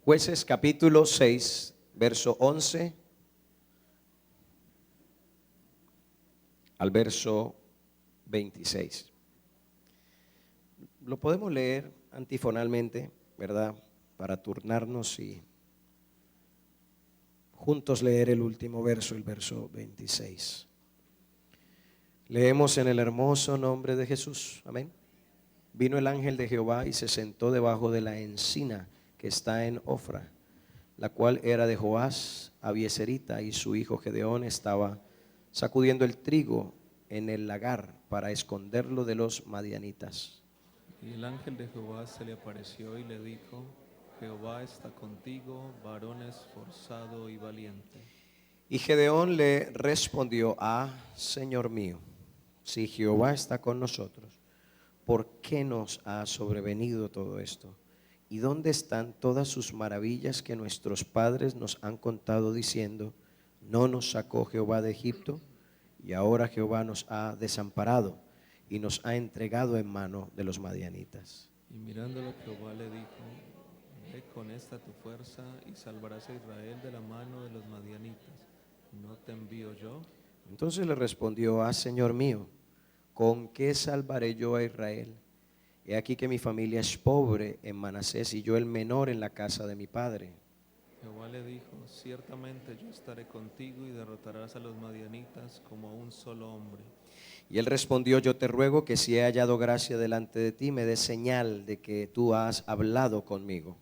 Jueces capítulo 6, verso 11 al verso 26. Lo podemos leer antifonalmente, ¿verdad? Para turnarnos y juntos leer el último verso, el verso 26. Leemos en el hermoso nombre de Jesús. Amén. Vino el ángel de Jehová y se sentó debajo de la encina que está en Ofra, la cual era de Joás Abieserita, y su hijo Gedeón estaba sacudiendo el trigo en el lagar para esconderlo de los madianitas. Y el ángel de Jehová se le apareció y le dijo: Jehová está contigo, varón esforzado y valiente. Y Gedeón le respondió: Señor mío, si Jehová está con nosotros, ¿por qué nos ha sobrevenido todo esto? ¿Y dónde están todas sus maravillas que nuestros padres nos han contado diciendo: no nos sacó Jehová de Egipto? Y ahora Jehová nos ha desamparado y nos ha entregado en mano de los madianitas. Y mirándolo Jehová le dijo: Ve con esta tu fuerza y salvarás a Israel de la mano de los madianitas. ¿No te envío yo? Entonces le respondió: Señor mío, ¿con qué salvaré yo a Israel? He aquí que mi familia es pobre en Manasés y yo el menor en la casa de mi padre. Jehová le dijo: Ciertamente yo estaré contigo y derrotarás a los madianitas como a un solo hombre. Y él respondió: yo te ruego que si he hallado gracia delante de ti, me des señal de que tú has hablado conmigo.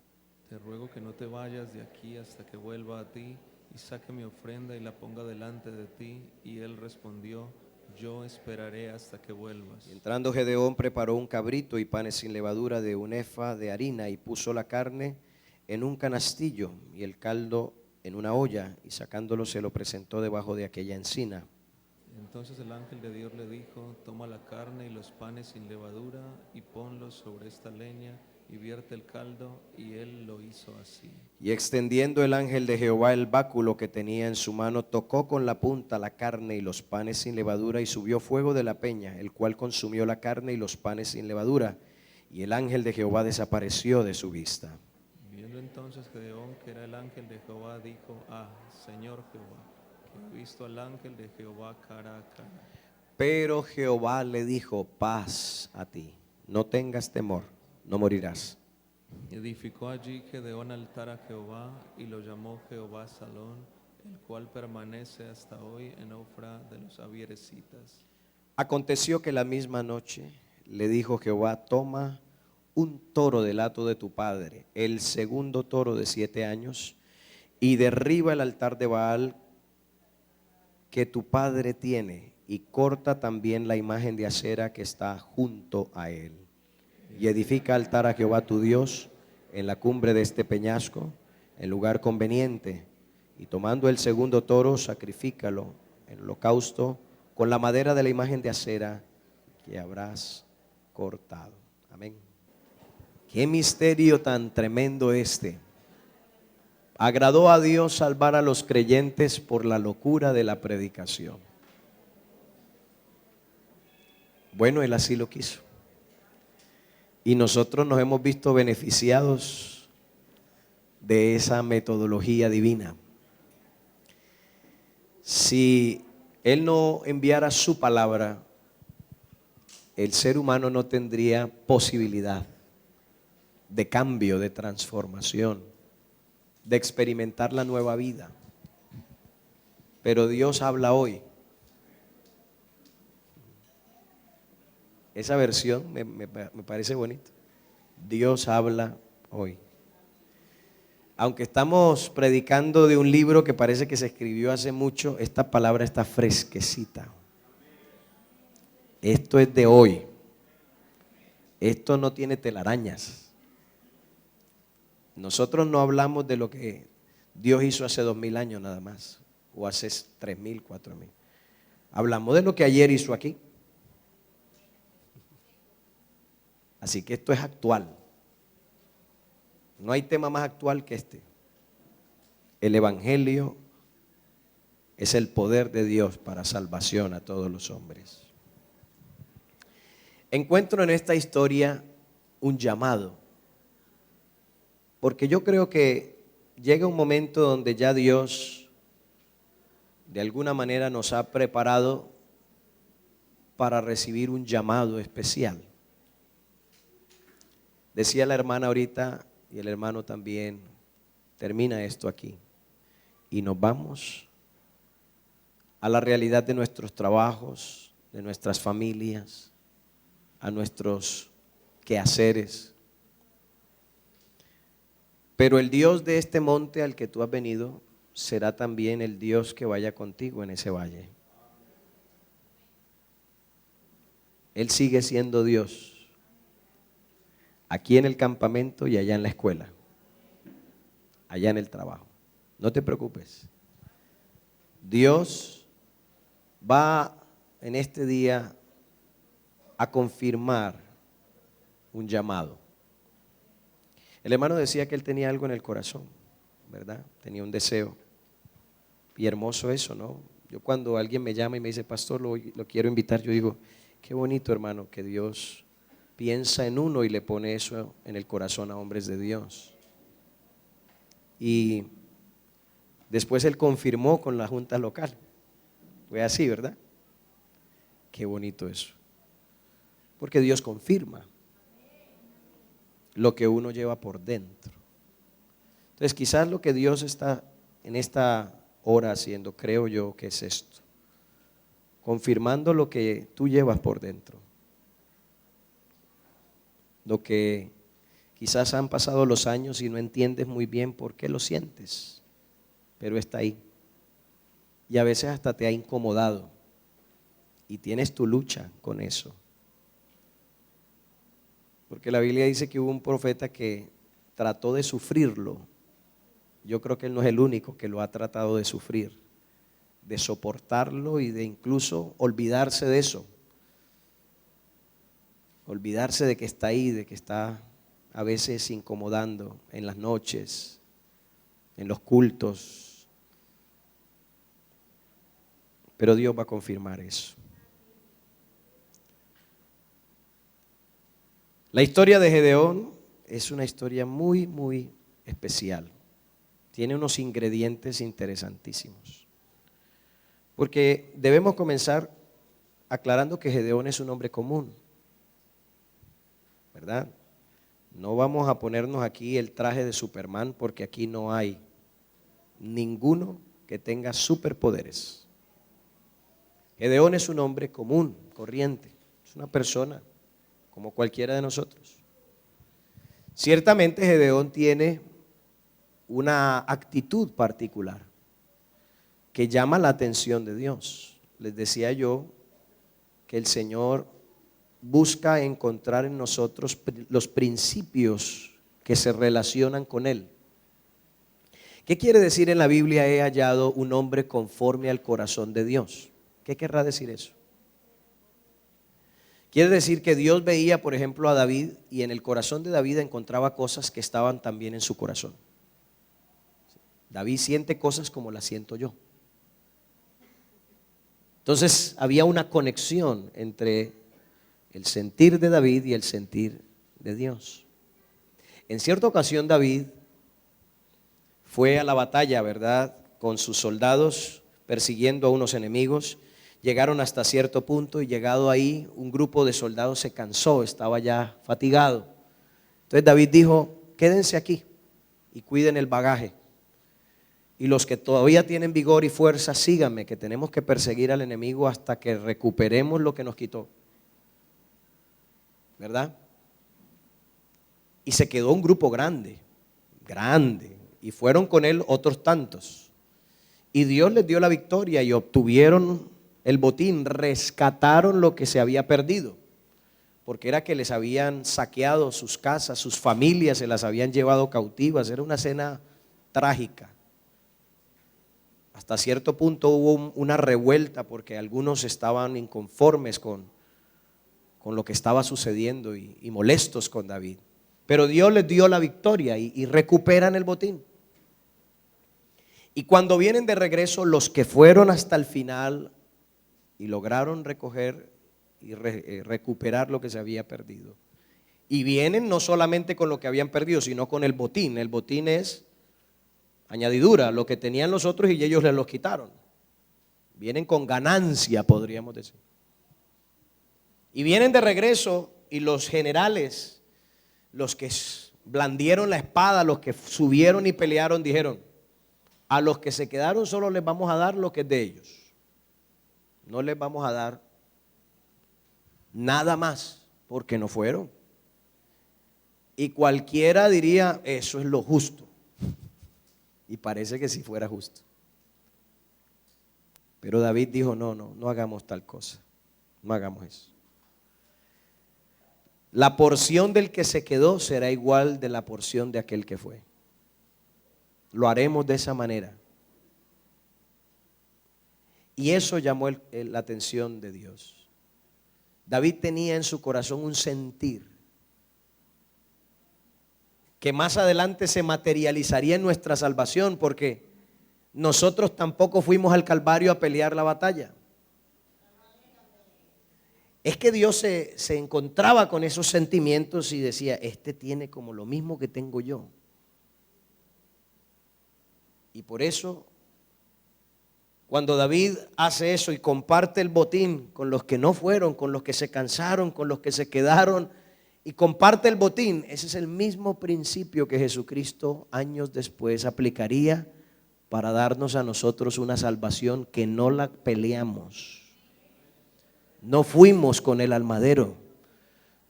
Te ruego que no te vayas de aquí hasta que vuelva a ti y saque mi ofrenda y la ponga delante de ti. Y él respondió: yo esperaré hasta que vuelvas. Y entrando Gedeón preparó un cabrito y panes sin levadura de un efa de harina, y puso la carne en un canastillo y el caldo en una olla, y sacándolo se lo presentó debajo de aquella encina. Entonces el ángel de Dios le dijo: toma la carne y los panes sin levadura y ponlos sobre esta leña y vierte el caldo. Y él lo hizo así. Y extendiendo el ángel de Jehová el báculo que tenía en su mano, tocó con la punta la carne y los panes sin levadura, y subió fuego de la peña, el cual consumió la carne y los panes sin levadura, y el ángel de Jehová desapareció de su vista. Viendo entonces Gedeón que era el ángel de Jehová, dijo: Señor Jehová, que he visto al ángel de Jehová cara a cara. Pero Jehová le dijo: paz a ti, no tengas temor, no morirás. Edificó allí Gedeón altar a Jehová y lo llamó Jehová Salón, el cual permanece hasta hoy en Ofra de los Abieresitas. Aconteció que la misma noche le dijo Jehová: toma un toro del hato de tu padre, el segundo toro de 7 años, y derriba el altar de Baal que tu padre tiene, y corta también la imagen de acera que está junto a él. Y edifica altar a Jehová tu Dios en la cumbre de este peñasco, en lugar conveniente. Y tomando el segundo toro, sacrifícalo en holocausto con la madera de la imagen de acera que habrás cortado. Amén. Qué misterio tan tremendo este. Agradó a Dios salvar a los creyentes por la locura de la predicación. Bueno, Él así lo quiso. Y nosotros nos hemos visto beneficiados de esa metodología divina. Si Él no enviara su palabra, el ser humano no tendría posibilidad de cambio, de transformación, de experimentar la nueva vida. Pero Dios habla hoy. Esa versión me parece bonito. Dios habla hoy. Aunque estamos predicando de un libro que parece que se escribió hace mucho, esta palabra está fresquecita. Esto es de hoy. Esto no tiene telarañas. Nosotros no hablamos de lo que Dios hizo hace 2000 años nada más, o hace 3000, 4000. Hablamos de lo que ayer hizo aquí. Así que esto es actual. No hay tema más actual que este. El Evangelio es el poder de Dios para salvación a todos los hombres. Encuentro en esta historia un llamado. Porque yo creo que llega un momento donde ya Dios de alguna manera nos ha preparado para recibir un llamado especial. Decía la hermana ahorita y el hermano también, termina esto aquí y nos vamos a la realidad de nuestros trabajos, de nuestras familias, a nuestros quehaceres. Pero el Dios de este monte al que tú has venido será también el Dios que vaya contigo en ese valle. Él sigue siendo Dios, aquí en el campamento y allá en la escuela, allá en el trabajo. No te preocupes. Dios va en este día a confirmar un llamado. El hermano decía que él tenía algo en el corazón, ¿verdad? Tenía un deseo. Y hermoso eso, ¿no? Yo cuando alguien me llama y me dice, pastor, lo quiero invitar, yo digo, qué bonito, hermano, que Dios piensa en uno y le pone eso en el corazón a hombres de Dios. Y después él confirmó con la junta local. Fue así, ¿verdad? Qué bonito eso. Porque Dios confirma lo que uno lleva por dentro. Entonces quizás lo que Dios está en esta hora haciendo, creo yo que es esto, confirmando lo que tú llevas por dentro, lo que quizás han pasado los años y no entiendes muy bien por qué lo sientes, pero está ahí y a veces hasta te ha incomodado y tienes tu lucha con eso. Porque la Biblia dice que hubo un profeta que trató de sufrirlo. Yo creo que él no es el único que lo ha tratado de sufrir, de soportarlo y de incluso olvidarse de eso. Olvidarse de que está ahí, de que está a veces incomodando en las noches, en los cultos. Pero Dios va a confirmar eso. La historia de Gedeón es una historia muy, muy especial. Tiene unos ingredientes interesantísimos. Porque debemos comenzar aclarando que Gedeón es un hombre común, ¿verdad? No vamos a ponernos aquí el traje de Superman porque aquí no hay ninguno que tenga superpoderes. Gedeón es un hombre común, corriente, es una persona como cualquiera de nosotros. Ciertamente Gedeón tiene una actitud particular que llama la atención de Dios. Les decía yo que el Señor busca encontrar en nosotros los principios que se relacionan con Él. ¿Qué quiere decir en la Biblia he hallado un hombre conforme al corazón de Dios? ¿Qué querrá decir eso? Quiere decir que Dios veía, por ejemplo, a David y en el corazón de David encontraba cosas que estaban también en su corazón. David siente cosas como las siento yo. Entonces había una conexión entre el sentir de David y el sentir de Dios. En cierta ocasión David fue a la batalla, ¿verdad?, con sus soldados persiguiendo a unos enemigos. Llegaron hasta cierto punto y llegado ahí un grupo de soldados se cansó, estaba ya fatigado. Entonces David dijo, quédense aquí y cuiden el bagaje. Y los que todavía tienen vigor y fuerza, síganme, que tenemos que perseguir al enemigo hasta que recuperemos lo que nos quitó. ¿Verdad? Y se quedó un grupo grande, y fueron con él otros tantos. Y Dios les dio la victoria y obtuvieron el botín, rescataron lo que se había perdido, porque era que les habían saqueado sus casas, sus familias se las habían llevado cautivas, era una escena trágica. Hasta cierto punto hubo una revuelta porque algunos estaban inconformes con lo que estaba sucediendo y molestos con David. Pero Dios les dio la victoria y recuperan el botín. Y cuando vienen de regreso, los que fueron hasta el final y lograron recoger y recuperar lo que se había perdido, Y vienen no solamente con lo que habían perdido, sino con el botín. El botín es añadidura, lo que tenían los otros y ellos les los quitaron. Vienen con ganancia, podríamos decir. Y vienen de regreso y los generales, los que blandieron la espada, los que subieron y pelearon, dijeron: a los que se quedaron solo les vamos a dar lo que es de ellos. No les vamos a dar nada más, porque no fueron. Y cualquiera diría: eso es lo justo. Y parece que si fuera justo. Pero David dijo: no hagamos tal cosa. No hagamos eso. La porción del que se quedó será igual de la porción de aquel que fue. Lo haremos de esa manera. Y eso llamó la atención de Dios. David tenía en su corazón un sentir que más adelante se materializaría en nuestra salvación, porque nosotros tampoco fuimos al Calvario a pelear la batalla. Es que Dios se encontraba con esos sentimientos y decía: este tiene como lo mismo que tengo yo. Y por eso, cuando David hace eso y comparte el botín con los que no fueron, con los que se cansaron, con los que se quedaron, y comparte el botín, ese es el mismo principio que Jesucristo años después aplicaría para darnos a nosotros una salvación que no la peleamos. No fuimos con el al madero.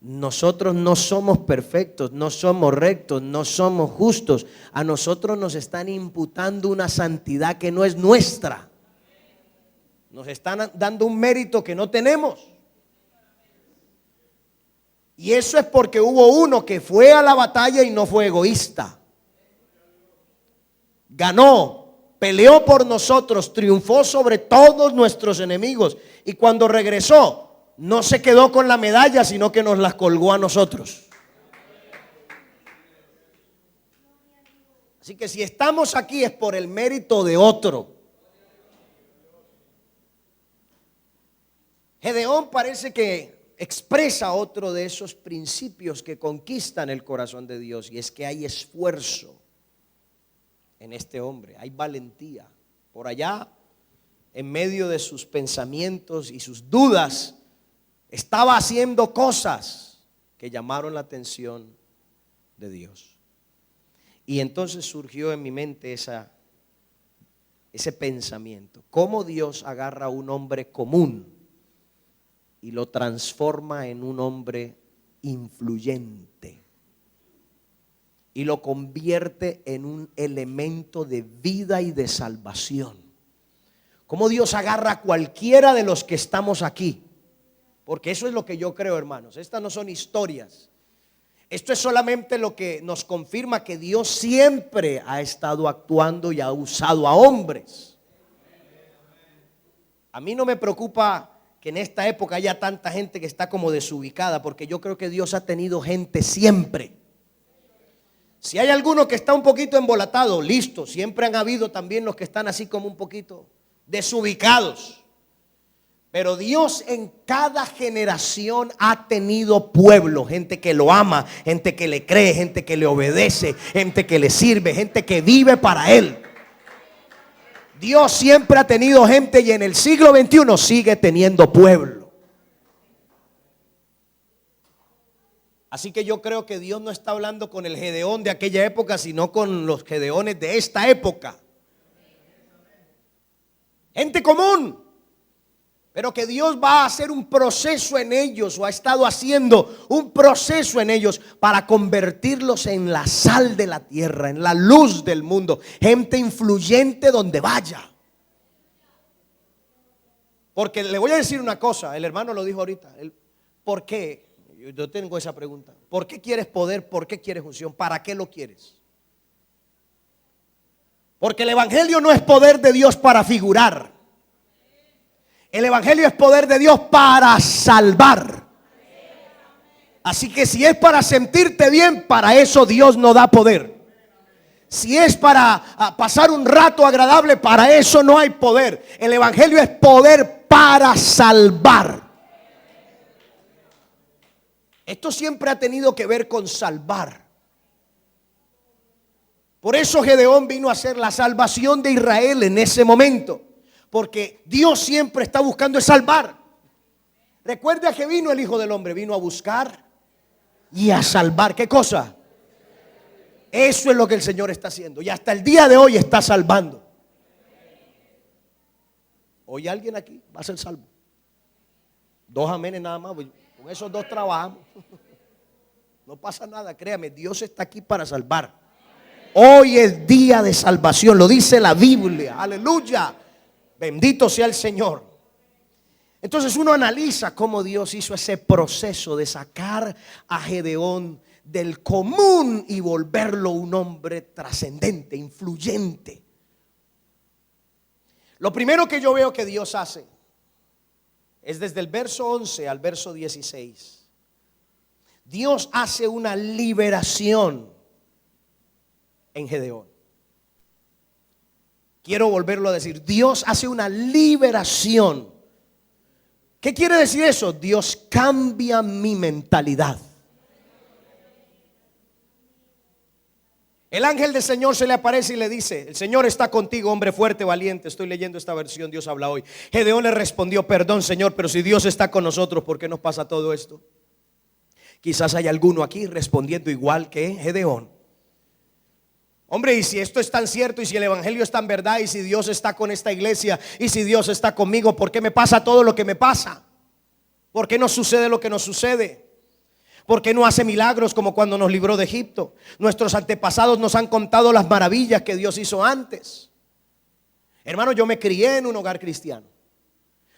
Nosotros no somos perfectos, no somos rectos, no somos justos. A nosotros nos están imputando una santidad que no es nuestra. Nos están dando un mérito que no tenemos. Y eso es porque hubo uno que fue a la batalla y no fue egoísta. Ganó, peleó por nosotros, triunfó sobre todos nuestros enemigos. Y cuando regresó, no se quedó con la medalla, sino que nos la colgó a nosotros. Así que si estamos aquí es por el mérito de otro. Gedeón parece que expresa otro de esos principios que conquistan el corazón de Dios, y es que hay esfuerzo en este hombre, hay valentía. Por allá, en medio de sus pensamientos y sus dudas, estaba haciendo cosas que llamaron la atención de Dios. Y entonces surgió en mi mente ese pensamiento: ¿cómo Dios agarra a un hombre común y lo transforma en un hombre influyente y lo convierte en un elemento de vida y de salvación? ¿Cómo Dios agarra a cualquiera de los que estamos aquí? Porque eso es lo que yo creo, hermanos. Estas no son historias. Esto es solamente lo que nos confirma que Dios siempre ha estado actuando y ha usado a hombres. A mí no me preocupa que en esta época haya tanta gente que está como desubicada, porque yo creo que Dios ha tenido gente siempre. Si hay alguno que está un poquito embolatado, listo, siempre han habido también los que están así como un poquito desubicados. Pero Dios en cada generación ha tenido pueblo, gente que lo ama, gente que le cree, gente que le obedece, gente que le sirve, gente que vive para Él. Dios siempre ha tenido gente y en el siglo XXI sigue teniendo pueblo. Así que yo creo que Dios no está hablando con el Gedeón de aquella época, sino con los Gedeones de esta época. Gente común, pero que Dios va a hacer un proceso en ellos, o ha estado haciendo un proceso en ellos para convertirlos en la sal de la tierra, en la luz del mundo, gente influyente donde vaya. Porque le voy a decir una cosa, el hermano lo dijo ahorita, ¿por qué? Yo tengo esa pregunta. ¿Por qué quieres poder? ¿Por qué quieres unción? ¿Para qué lo quieres? Porque el evangelio no es poder de Dios para figurar. El evangelio es poder de Dios para salvar. Así que si es para sentirte bien, para eso Dios no da poder. Si es para pasar un rato agradable, para eso no hay poder. El evangelio es poder para salvar. Esto siempre ha tenido que ver con salvar. Por eso Gedeón vino a ser la salvación de Israel en ese momento, porque Dios siempre está buscando salvar. Recuerda que vino el Hijo del Hombre, vino a buscar y a salvar. ¿Qué cosa? Eso es lo que el Señor está haciendo y hasta el día de hoy está salvando. Hoy alguien aquí va a ser salvo. 2 amenes nada más, con esos 2 trabajamos. No pasa nada, créame, Dios está aquí para salvar. Hoy es día de salvación, lo dice la Biblia, aleluya, bendito sea el Señor. Entonces uno analiza cómo Dios hizo ese proceso de sacar a Gedeón del común y volverlo un hombre trascendente, influyente. Lo primero que yo veo que Dios hace es desde el verso 11 al verso 16. Dios hace una liberación en Gedeón. Quiero volverlo a decir, Dios hace una liberación. ¿Qué quiere decir eso? Dios cambia mi mentalidad. El ángel del Señor se le aparece y le dice: el Señor está contigo, hombre fuerte, valiente. Estoy leyendo esta versión, Dios habla hoy. Gedeón le respondió: perdón, Señor, pero si Dios está con nosotros, ¿por qué nos pasa todo esto? Quizás hay alguno aquí respondiendo igual que Gedeón. Hombre, y si esto es tan cierto, y si el evangelio es tan verdad, y si Dios está con esta iglesia, y si Dios está conmigo, ¿por qué me pasa todo lo que me pasa? ¿Por qué nos sucede lo que nos sucede? ¿Por qué no hace milagros como cuando nos libró de Egipto? Nuestros antepasados nos han contado las maravillas que Dios hizo antes. Hermano, yo me crié en un hogar cristiano.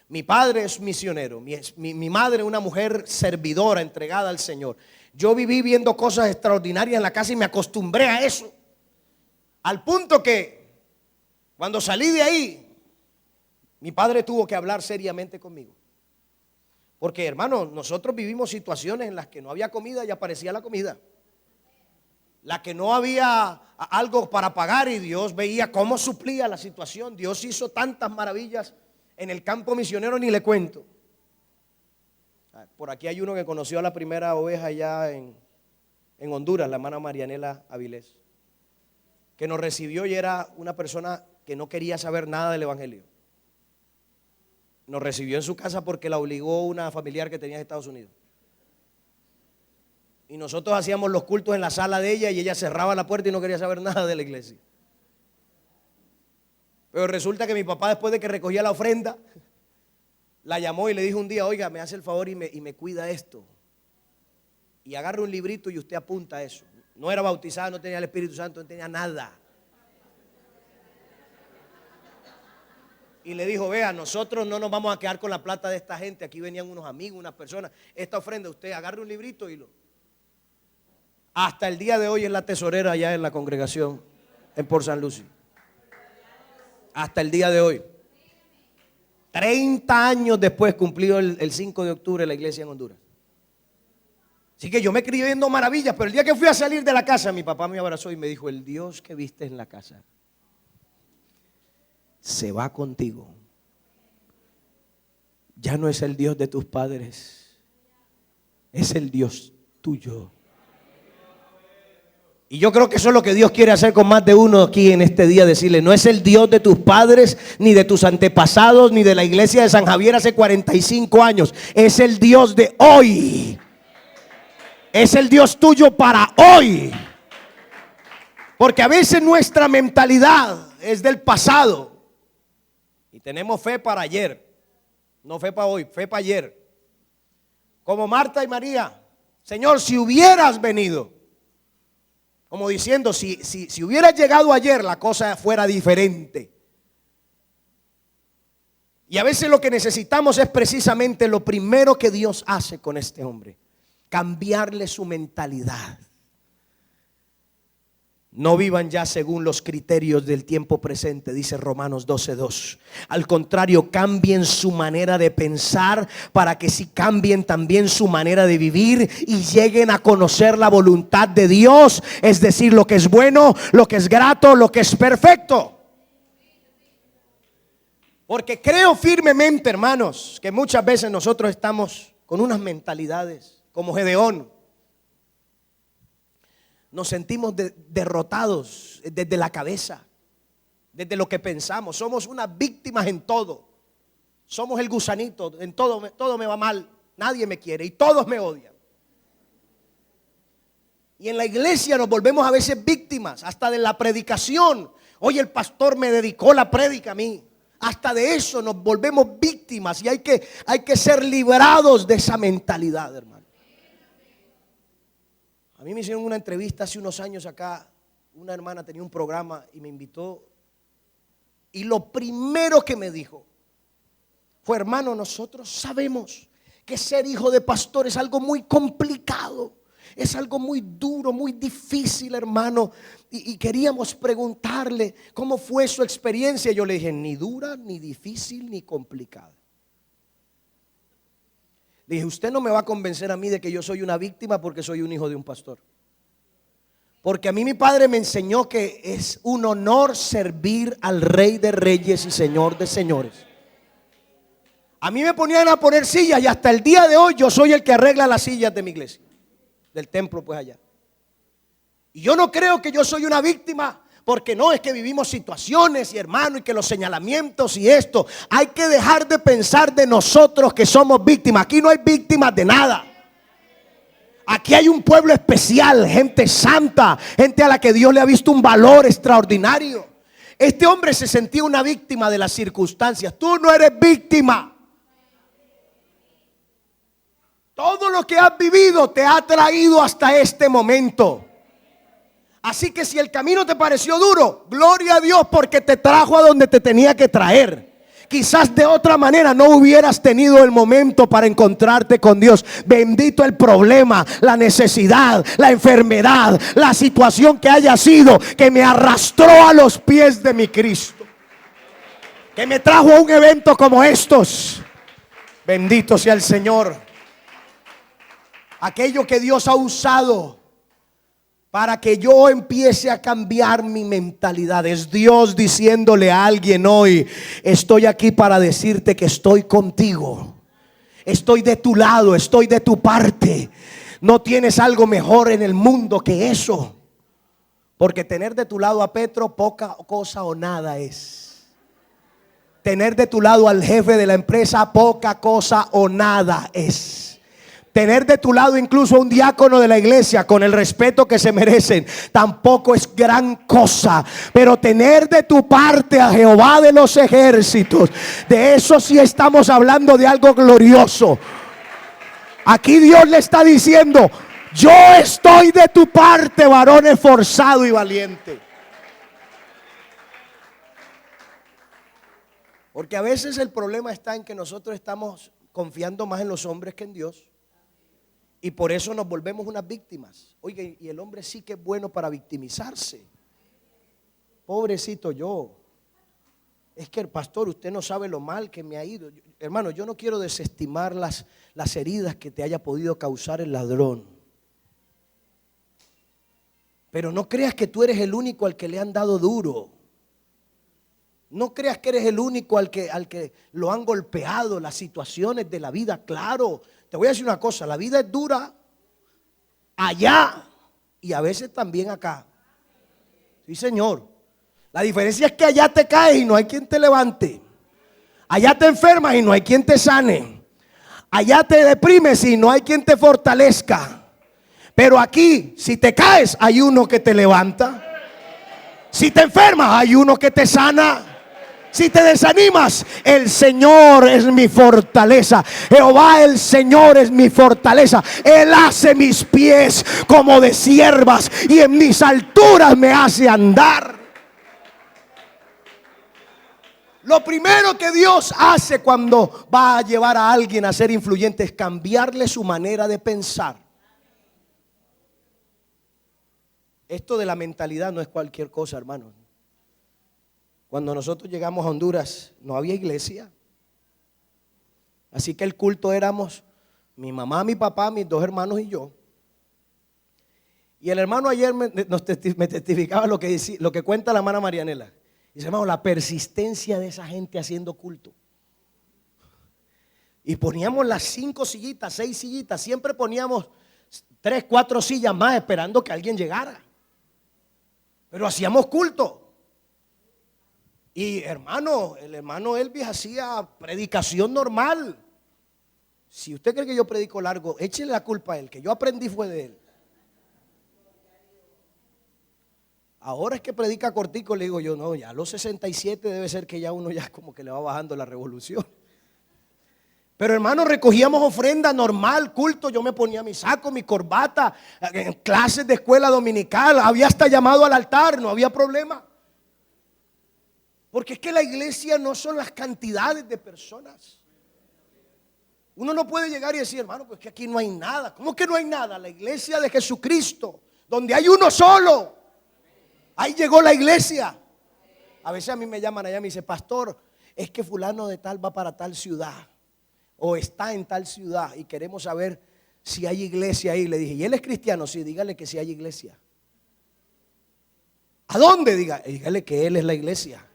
Mi padre es misionero, mi madre una mujer servidora, entregada al Señor. Yo viví viendo cosas extraordinarias en la casa y me acostumbré a eso. Al punto que cuando salí de ahí, mi padre tuvo que hablar seriamente conmigo. Porque, hermano, nosotros vivimos situaciones en las que no había comida y aparecía la comida. La que no había algo para pagar y Dios veía cómo suplía la situación. Dios hizo tantas maravillas en el campo misionero, ni le cuento. Por aquí hay uno que conoció a la primera oveja allá en Honduras, la hermana Marianela Avilés, que nos recibió y era una persona que no quería saber nada del evangelio. Nos recibió en su casa porque la obligó una familiar que tenía en Estados Unidos. Y nosotros hacíamos los cultos en la sala de ella y ella cerraba la puerta y no quería saber nada de la iglesia. Pero resulta que mi papá, después de que recogía la ofrenda, la llamó y le dijo un día: oiga, me hace el favor y me cuida esto. Y agarra un librito y usted apunta eso. No era bautizada, no tenía el Espíritu Santo, no tenía nada. Y le dijo: vea, nosotros no nos vamos a quedar con la plata de esta gente. Aquí venían unos amigos, unas personas. Esta ofrenda, usted agarre un librito y lo... Hasta el día de hoy es la tesorera allá en la congregación en Port St. Lucie. Hasta el día de hoy. 30 años después, cumplido el 5 de octubre, la iglesia en Honduras. Así que yo me crié viendo maravillas, pero el día que fui a salir de la casa, mi papá me abrazó y me dijo: el Dios que viste en la casa se va contigo. Ya no es el Dios de tus padres, es el Dios tuyo. Y yo creo que eso es lo que Dios quiere hacer con más de uno aquí en este día, decirle: no es el Dios de tus padres, ni de tus antepasados, ni de la iglesia de San Javier hace 45 años. Es el Dios de hoy. Es el Dios tuyo para hoy. Porque a veces nuestra mentalidad es del pasado y tenemos fe para ayer. No fe para hoy, fe para ayer. Como Marta y María: Señor, si hubieras venido. Como diciendo, si hubieras llegado ayer, la cosa fuera diferente. Y a veces lo que necesitamos es precisamente lo primero que Dios hace con este hombre: cambiarle su mentalidad. No vivan ya según los criterios del tiempo presente, dice Romanos 12:2. Al contrario, cambien su manera de pensar para que sí cambien también su manera de vivir y lleguen a conocer la voluntad de Dios, es decir, lo que es bueno, lo que es grato, lo que es perfecto. Porque creo firmemente, hermanos, que muchas veces nosotros estamos con unas mentalidades como Gedeón. Nos sentimos derrotados desde la cabeza, desde lo que pensamos. Somos unas víctimas en todo. Somos el gusanito, en todo me va mal, nadie me quiere y todos me odian. Y en la iglesia nos volvemos a veces víctimas, hasta de la predicación. Hoy el pastor me dedicó la prédica a mí. Hasta de eso nos volvemos víctimas y hay que ser librados de esa mentalidad, hermano. A mí me hicieron una entrevista hace unos años acá. Una hermana tenía un programa y me invitó. Y lo primero que me dijo fue: hermano, nosotros sabemos que ser hijo de pastor es algo muy complicado. Es algo muy duro, muy difícil, hermano. Y queríamos preguntarle cómo fue su experiencia. Yo le dije: ni dura, ni difícil, ni complicada. Le dije: usted no me va a convencer a mí de que yo soy una víctima porque soy un hijo de un pastor. Porque a mí mi padre me enseñó que es un honor servir al Rey de Reyes y Señor de Señores. A mí me ponían a poner sillas y hasta el día de hoy yo soy el que arregla las sillas de mi iglesia, del templo pues allá. Y yo no creo que yo soy una víctima, porque no es que vivimos situaciones y hermano y que los señalamientos y esto. Hay que dejar de pensar de nosotros que somos víctimas. Aquí no hay víctimas de nada. Aquí hay un pueblo especial, gente santa, gente a la que Dios le ha visto un valor extraordinario. Este hombre se sentía una víctima de las circunstancias. Tú no eres víctima. Todo lo que has vivido te ha traído hasta este momento. Así que si el camino te pareció duro, gloria a Dios porque te trajo a donde te tenía que traer. Quizás de otra manera no hubieras tenido el momento para encontrarte con Dios. Bendito el problema, la necesidad, la enfermedad, la situación que haya sido, que me arrastró a los pies de mi Cristo, que me trajo a un evento como estos. Bendito sea el Señor. Aquello que Dios ha usado para que yo empiece a cambiar mi mentalidad. Es Dios diciéndole a alguien hoy: estoy aquí para decirte que estoy contigo. Estoy de tu lado, estoy de tu parte. No tienes algo mejor en el mundo que eso. Porque tener de tu lado a Petro poca cosa o nada es. Tener de tu lado al jefe de la empresa poca cosa o nada es. Tener de tu lado incluso a un diácono de la iglesia, con el respeto que se merecen, tampoco es gran cosa. Pero tener de tu parte a Jehová de los ejércitos, de eso sí estamos hablando de algo glorioso. Aquí Dios le está diciendo: yo estoy de tu parte, varón esforzado y valiente. Porque a veces el problema está en que nosotros estamos confiando más en los hombres que en Dios. Y por eso nos volvemos unas víctimas. Oiga, y el hombre sí que es bueno para victimizarse. Pobrecito yo. Es que el pastor, usted no sabe lo mal que me ha ido. Hermano, yo no quiero desestimar las heridas que te haya podido causar el ladrón. Pero no creas que tú eres el único al que le han dado duro. No creas que eres el único al que lo han golpeado las situaciones de la vida. Claro, te voy a decir una cosa: la vida es dura allá y a veces también acá. Sí, Señor. La diferencia es que allá te caes y no hay quien te levante. Allá te enfermas y no hay quien te sane. Allá te deprimes y no hay quien te fortalezca. Pero aquí, si te caes, hay uno que te levanta. Si te enfermas, hay uno que te sana. Si te desanimas, el Señor es mi fortaleza. Jehová el Señor es mi fortaleza. Él hace mis pies como de ciervas y en mis alturas me hace andar. Lo primero que Dios hace cuando va a llevar a alguien a ser influyente es cambiarle su manera de pensar. Esto de la mentalidad no es cualquier cosa, hermano. Cuando nosotros llegamos a Honduras no había iglesia. Así que el culto éramos mi mamá, mi papá, mis dos hermanos y yo. Y el hermano ayer me testificaba lo que cuenta la hermana Marianela. Dice: hermano, la persistencia de esa gente haciendo culto. Y poníamos las 5 sillitas, 6 sillitas. Siempre poníamos 3, 4 sillas más esperando que alguien llegara. Pero hacíamos culto. Y hermano, el hermano Elvis hacía predicación normal. Si usted cree que yo predico largo, échele la culpa a él, que yo aprendí fue de él. Ahora es que predica cortico, le digo yo, no, ya a los 67 debe ser que ya uno ya como que le va bajando la revolución. Pero hermano, recogíamos ofrenda normal, culto, yo me ponía mi saco, mi corbata, en clases de escuela dominical, había hasta llamado al altar, no había problema. Porque es que la iglesia no son las cantidades de personas. Uno no puede llegar y decir, hermano, pues que aquí no hay nada. ¿Cómo que no hay nada? La iglesia de Jesucristo, donde hay uno solo. Ahí llegó la iglesia. A veces a mí me llaman allá y me dicen, pastor, es que fulano de tal va para tal ciudad o está en tal ciudad y queremos saber si hay iglesia ahí. Le dije, ¿y él es cristiano? Sí, dígale que sí hay iglesia. ¿A dónde? Dígale que él es la iglesia.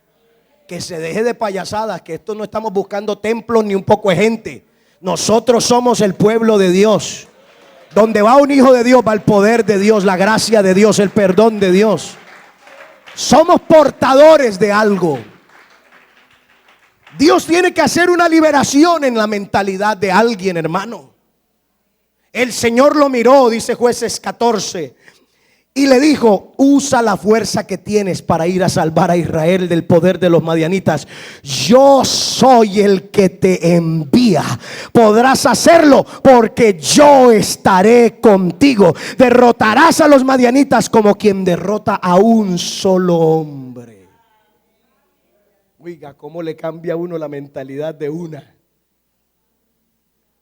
Que se deje de payasadas, que esto no estamos buscando templos ni un poco de gente. Nosotros somos el pueblo de Dios. Donde va un hijo de Dios va el poder de Dios, la gracia de Dios, el perdón de Dios. Somos portadores de algo. Dios tiene que hacer una liberación en la mentalidad de alguien, hermano. El Señor lo miró, dice Jueces 14, y le dijo, usa la fuerza que tienes para ir a salvar a Israel del poder de los madianitas. Yo soy el que te envía. Podrás hacerlo porque yo estaré contigo. Derrotarás a los madianitas como quien derrota a un solo hombre. Oiga, cómo le cambia a uno la mentalidad de una.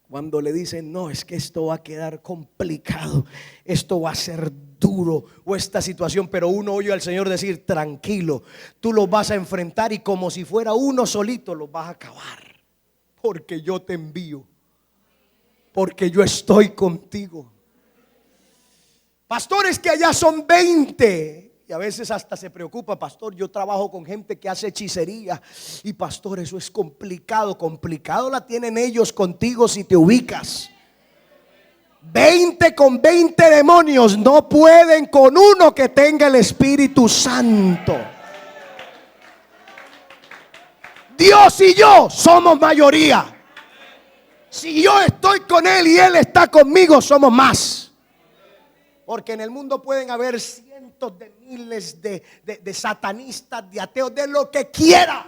Cuando le dicen, no, es que esto va a quedar complicado, esto va a ser duro, o esta situación, pero uno oye al Señor decir, tranquilo, tú los vas a enfrentar y como si fuera uno solito los vas a acabar, porque yo te envío, porque yo estoy contigo. Pastores, que allá son 20. Y a veces hasta se preocupa, pastor, yo trabajo con gente que hace hechicería. Y pastor, eso es complicado. Complicado la tienen ellos contigo si te ubicas. 20 con 20 demonios no pueden con uno que tenga el Espíritu Santo. Dios y yo somos mayoría. Si yo estoy con Él y Él está conmigo, somos más. Porque en el mundo pueden haber cientos de miles de satanistas, de ateos, de lo que quiera.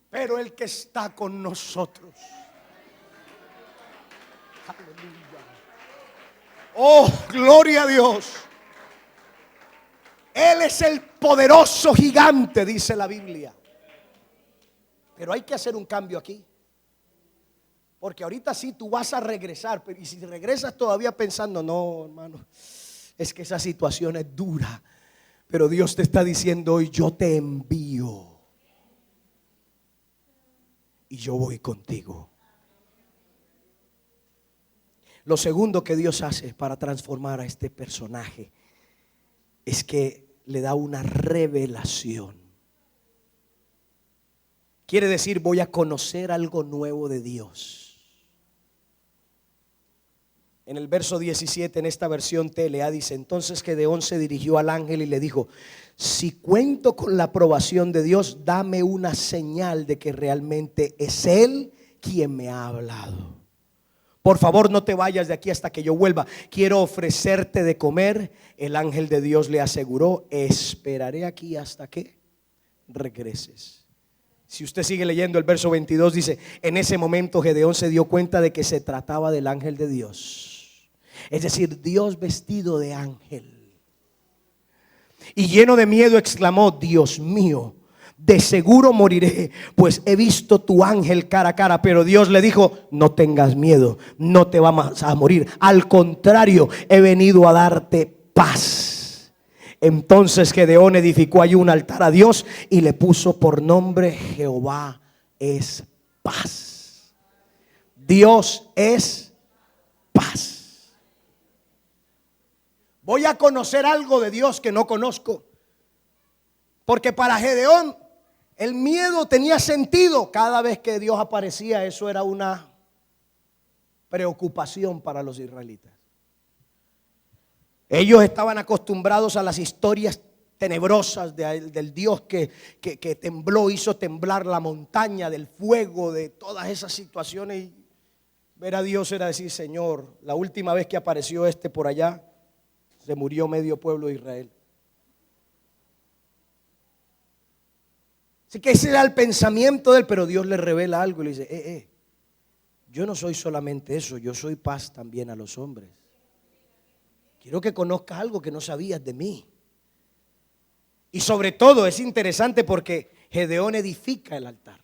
Pero el que está con nosotros. Aleluya. Oh, gloria a Dios. Él es el poderoso gigante, dice la Biblia. Pero hay que hacer un cambio aquí. Porque ahorita sí tú vas a regresar, pero y si regresas todavía pensando, no, hermano, es que esa situación es dura. Pero Dios te está diciendo hoy, yo te envío. Y yo voy contigo. Lo segundo que Dios hace para transformar a este personaje es que le da una revelación. Quiere decir, voy a conocer algo nuevo de Dios. En el verso 17, en esta versión TLA dice, entonces Gedeón se dirigió al ángel y le dijo, si cuento con la aprobación de Dios, dame una señal de que realmente es Él quien me ha hablado. Por favor, no te vayas de aquí hasta que yo vuelva. Quiero ofrecerte de comer. El ángel de Dios le aseguró, esperaré aquí hasta que regreses. Si usted sigue leyendo el verso 22 dice, en ese momento Gedeón se dio cuenta de que se trataba del ángel de Dios. Es decir, Dios vestido de ángel. Y lleno de miedo exclamó, Dios mío, de seguro moriré, pues he visto tu ángel cara a cara. Pero Dios le dijo, no tengas miedo, no te vas a morir. Al contrario, he venido a darte paz. Entonces Gedeón edificó allí un altar a Dios y le puso por nombre Jehová es paz. Dios es paz. Voy a conocer algo de Dios que no conozco. Porque para Gedeón el miedo tenía sentido. Cada vez que Dios aparecía, eso era una preocupación para los israelitas. Ellos estaban acostumbrados a las historias tenebrosas del Dios que tembló, hizo temblar la montaña, del fuego, de todas esas situaciones. Y ver a Dios era decir: Señor, la última vez que apareció por allá, se murió medio pueblo de Israel. Así que ese era el pensamiento de él, pero Dios le revela algo y le dice: yo no soy solamente eso, yo soy paz también a los hombres. Quiero que conozcas algo que no sabías de mí. Y sobre todo es interesante porque Gedeón edifica el altar.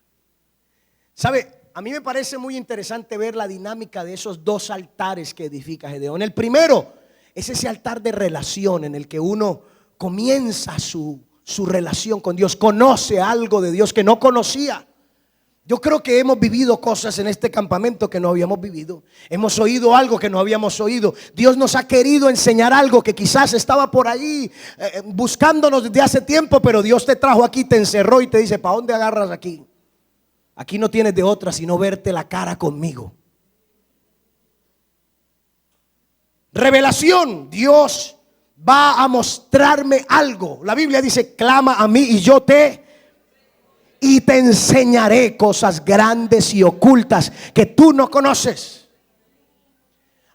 ¿Sabe? A mí me parece muy interesante ver la dinámica de esos dos altares que edifica Gedeón. El primero es ese altar de relación en el que uno comienza su relación con Dios, conoce algo de Dios que no conocía. Yo creo que hemos vivido cosas en este campamento que no habíamos vivido. Hemos oído algo que no habíamos oído. Dios nos ha querido enseñar algo que quizás estaba por ahí buscándonos desde hace tiempo, pero Dios te trajo aquí, te encerró y te dice: ¿para dónde agarras aquí? Aquí no tienes de otra sino verte la cara conmigo. Revelación. Dios va a mostrarme algo. La Biblia dice: clama a mí y te enseñaré cosas grandes y ocultas que tú no conoces.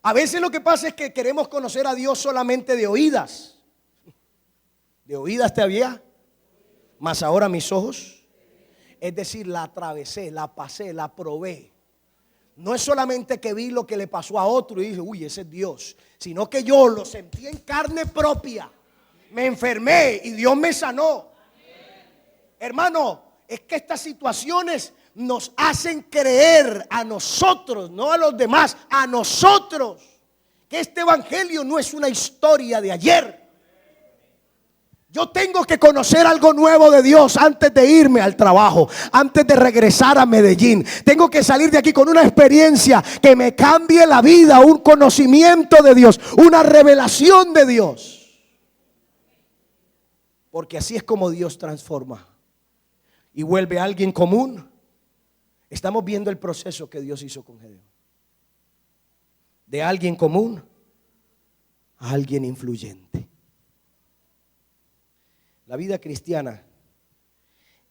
A veces lo que pasa es que queremos conocer a Dios solamente de oídas. De oídas te había, mas ahora mis ojos, es decir, la atravesé, la pasé, la probé. No es solamente que vi lo que le pasó a otro y dije: uy, ese es Dios, sino que yo lo sentí en carne propia. Me enfermé y Dios me sanó. Hermano, es que estas situaciones nos hacen creer a nosotros, no a los demás, a nosotros, que este evangelio no es una historia de ayer. Yo tengo que conocer algo nuevo de Dios antes de irme al trabajo, antes de regresar a Medellín. Tengo que salir de aquí con una experiencia que me cambie la vida, un conocimiento de Dios, una revelación de Dios. Porque así es como Dios transforma y vuelve a alguien común. Estamos viendo el proceso que Dios hizo con Gedeón. De alguien común a alguien influyente. La vida cristiana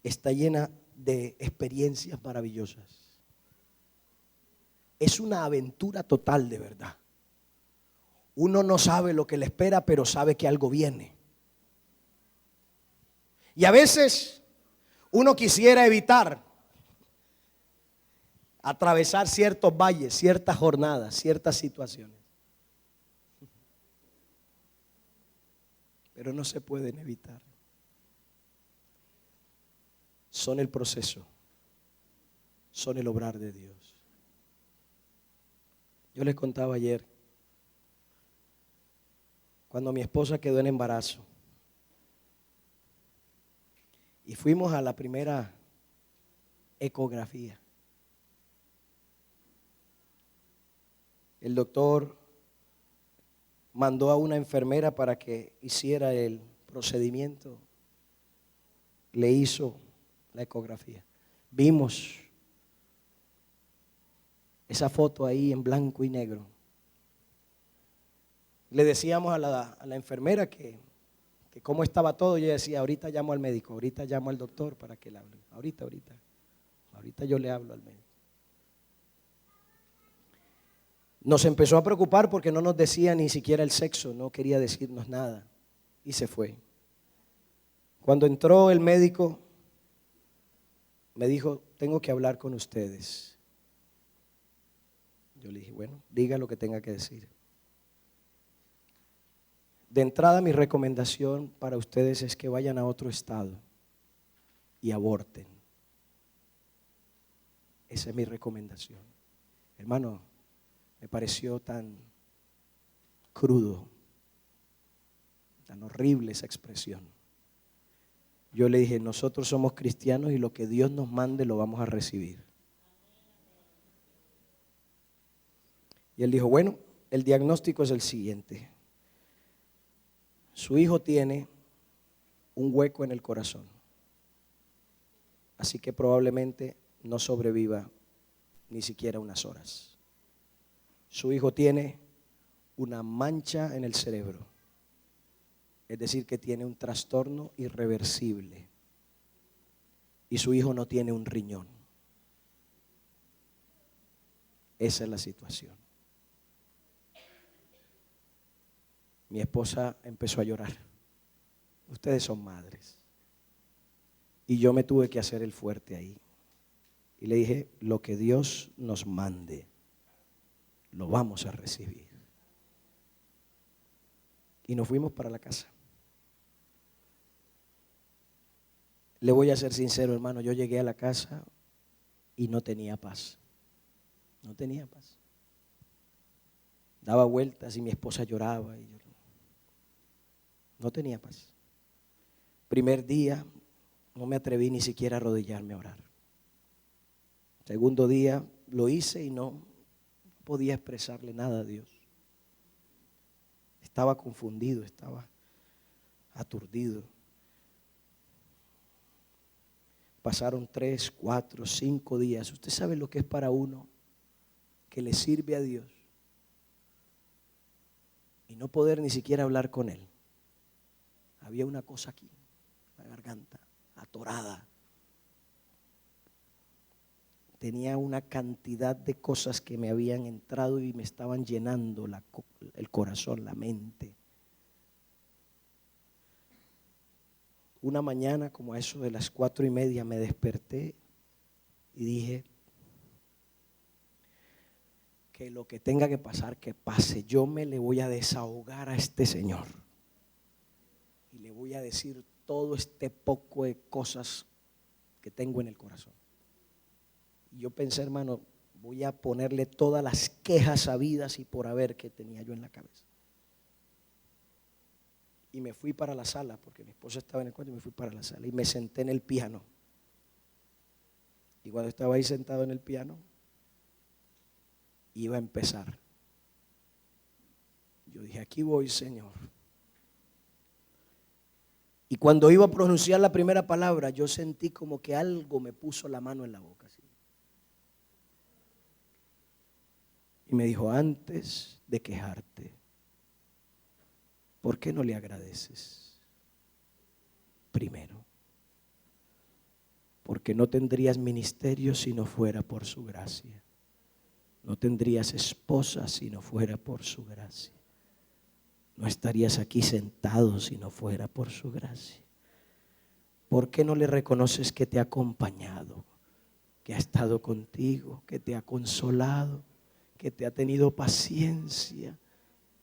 está llena de experiencias maravillosas. Es una aventura total, de verdad. Uno no sabe lo que le espera, pero sabe que algo viene. Y a veces uno quisiera evitar atravesar ciertos valles, ciertas jornadas, ciertas situaciones, pero no se pueden evitar. Son el proceso, son el obrar de Dios. Yo les contaba ayer, cuando mi esposa quedó en embarazo y fuimos a la primera ecografía. El doctor mandó a una enfermera para que hiciera el procedimiento. Le hizo la ecografía. Vimos esa foto ahí en blanco y negro. Le decíamos a la enfermera que cómo estaba todo. Y ella decía: ahorita llamo al médico, ahorita llamo al doctor para que le hable. Ahorita yo le hablo al médico. Nos empezó a preocupar porque no nos decía ni siquiera el sexo, no quería decirnos nada y se fue. Cuando entró el médico, me dijo: tengo que hablar con ustedes. Yo le dije: bueno, diga lo que tenga que decir. De entrada, mi recomendación para ustedes es que vayan a otro estado y aborten. Esa es mi recomendación. Hermano, me pareció tan crudo, tan horrible esa expresión. Yo le dije: nosotros somos cristianos y lo que Dios nos mande lo vamos a recibir. Y él dijo: bueno, el diagnóstico es el siguiente. Su hijo tiene un hueco en el corazón, así que probablemente no sobreviva ni siquiera unas horas. Su hijo tiene una mancha en el cerebro, es decir, que tiene un trastorno irreversible, y su hijo no tiene un riñón. Esa es la situación. Mi esposa empezó a llorar. Ustedes son madres. Y yo me tuve que hacer el fuerte ahí. Y le dije, lo que Dios nos mande, lo vamos a recibir. Y nos fuimos para la casa. Le voy a ser sincero, hermano, yo llegué a la casa y no tenía paz. No tenía paz. Daba vueltas y mi esposa lloraba y yo no tenía paz. Primer día no me atreví ni siquiera a arrodillarme a orar. Segundo día lo hice y no podía expresarle nada a Dios. Estaba confundido, estaba aturdido. Pasaron 3, 4, 5 días. Usted sabe lo que es para uno que le sirve a Dios y no poder ni siquiera hablar con Él. Había una cosa aquí, la garganta atorada. Tenía una cantidad de cosas que me habían entrado y me estaban llenando el corazón, la mente. Una mañana, como a eso de las 4:30, me desperté y dije que lo que tenga que pasar, que pase. Yo me le voy a desahogar a este Señor y le voy a decir todo este poco de cosas que tengo en el corazón. Y yo pensé, hermano, voy a ponerle todas las quejas habidas y por haber que tenía yo en la cabeza. Y me fui para la sala, porque mi esposa estaba en el cuarto, y me fui para la sala y me senté en el piano. Y cuando estaba ahí sentado en el piano, iba a empezar. Yo dije, aquí voy, Señor. Y cuando iba a pronunciar la primera palabra, yo sentí como que algo me puso la mano en la boca, así. Y me dijo, antes de quejarte, ¿por qué no le agradeces? Primero, porque no tendrías ministerio si no fuera por su gracia. No tendrías esposa si no fuera por su gracia. No estarías aquí sentado si no fuera por su gracia. ¿Por qué no le reconoces que te ha acompañado, que ha estado contigo, que te ha consolado, que te ha tenido paciencia?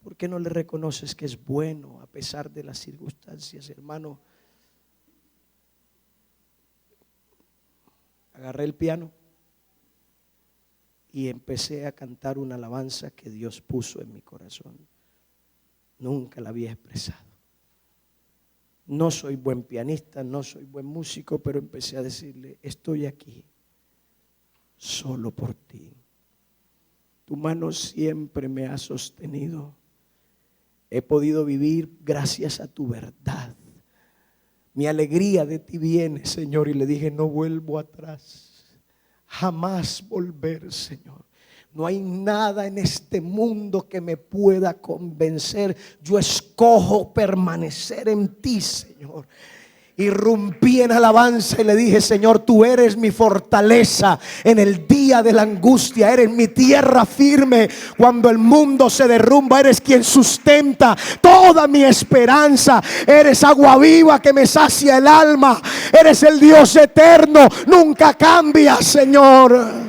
¿Por qué no le reconoces que es bueno a pesar de las circunstancias, hermano? Agarré el piano y empecé a cantar una alabanza que Dios puso en mi corazón. Nunca la había expresado. No soy buen pianista, no soy buen músico, pero empecé a decirle, estoy aquí solo por ti. Tu mano siempre me ha sostenido. He podido vivir gracias a tu verdad. Mi alegría de ti viene, Señor. Y le dije, no vuelvo atrás. Jamás volver, Señor. No hay nada en este mundo que me pueda convencer. Yo escojo permanecer en ti, Señor. Irrumpí en alabanza y le dije, Señor, tú eres mi fortaleza en el día de la angustia. Eres mi tierra firme cuando el mundo se derrumba. Eres quien sustenta toda mi esperanza. Eres agua viva que me sacia el alma. Eres el Dios eterno. Nunca cambias, Señor.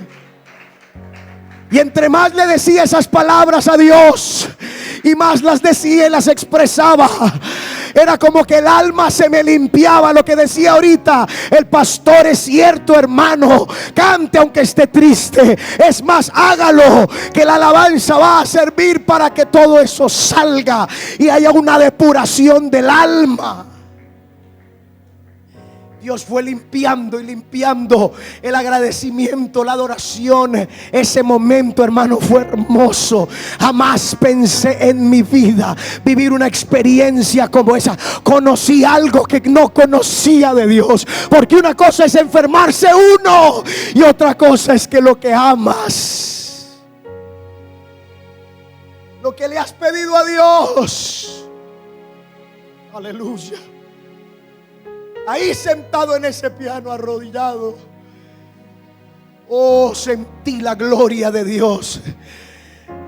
Y entre más le decía esas palabras a Dios y más las decía y las expresaba, era como que el alma se me limpiaba. Lo que decía ahorita el pastor es cierto, hermano. Cante aunque esté triste. Es más, hágalo, que la alabanza va a servir para que todo eso salga y haya una depuración del alma. Dios fue limpiando y limpiando el agradecimiento, la adoración. Ese momento, hermano, fue hermoso. Jamás pensé en mi vida vivir una experiencia como esa. Conocí algo que no conocía de Dios. Porque una cosa es enfermarse uno y otra cosa es que lo que amas lo que le has pedido a Dios. Aleluya. Ahí sentado en ese piano arrodillado, oh, sentí la gloria de Dios.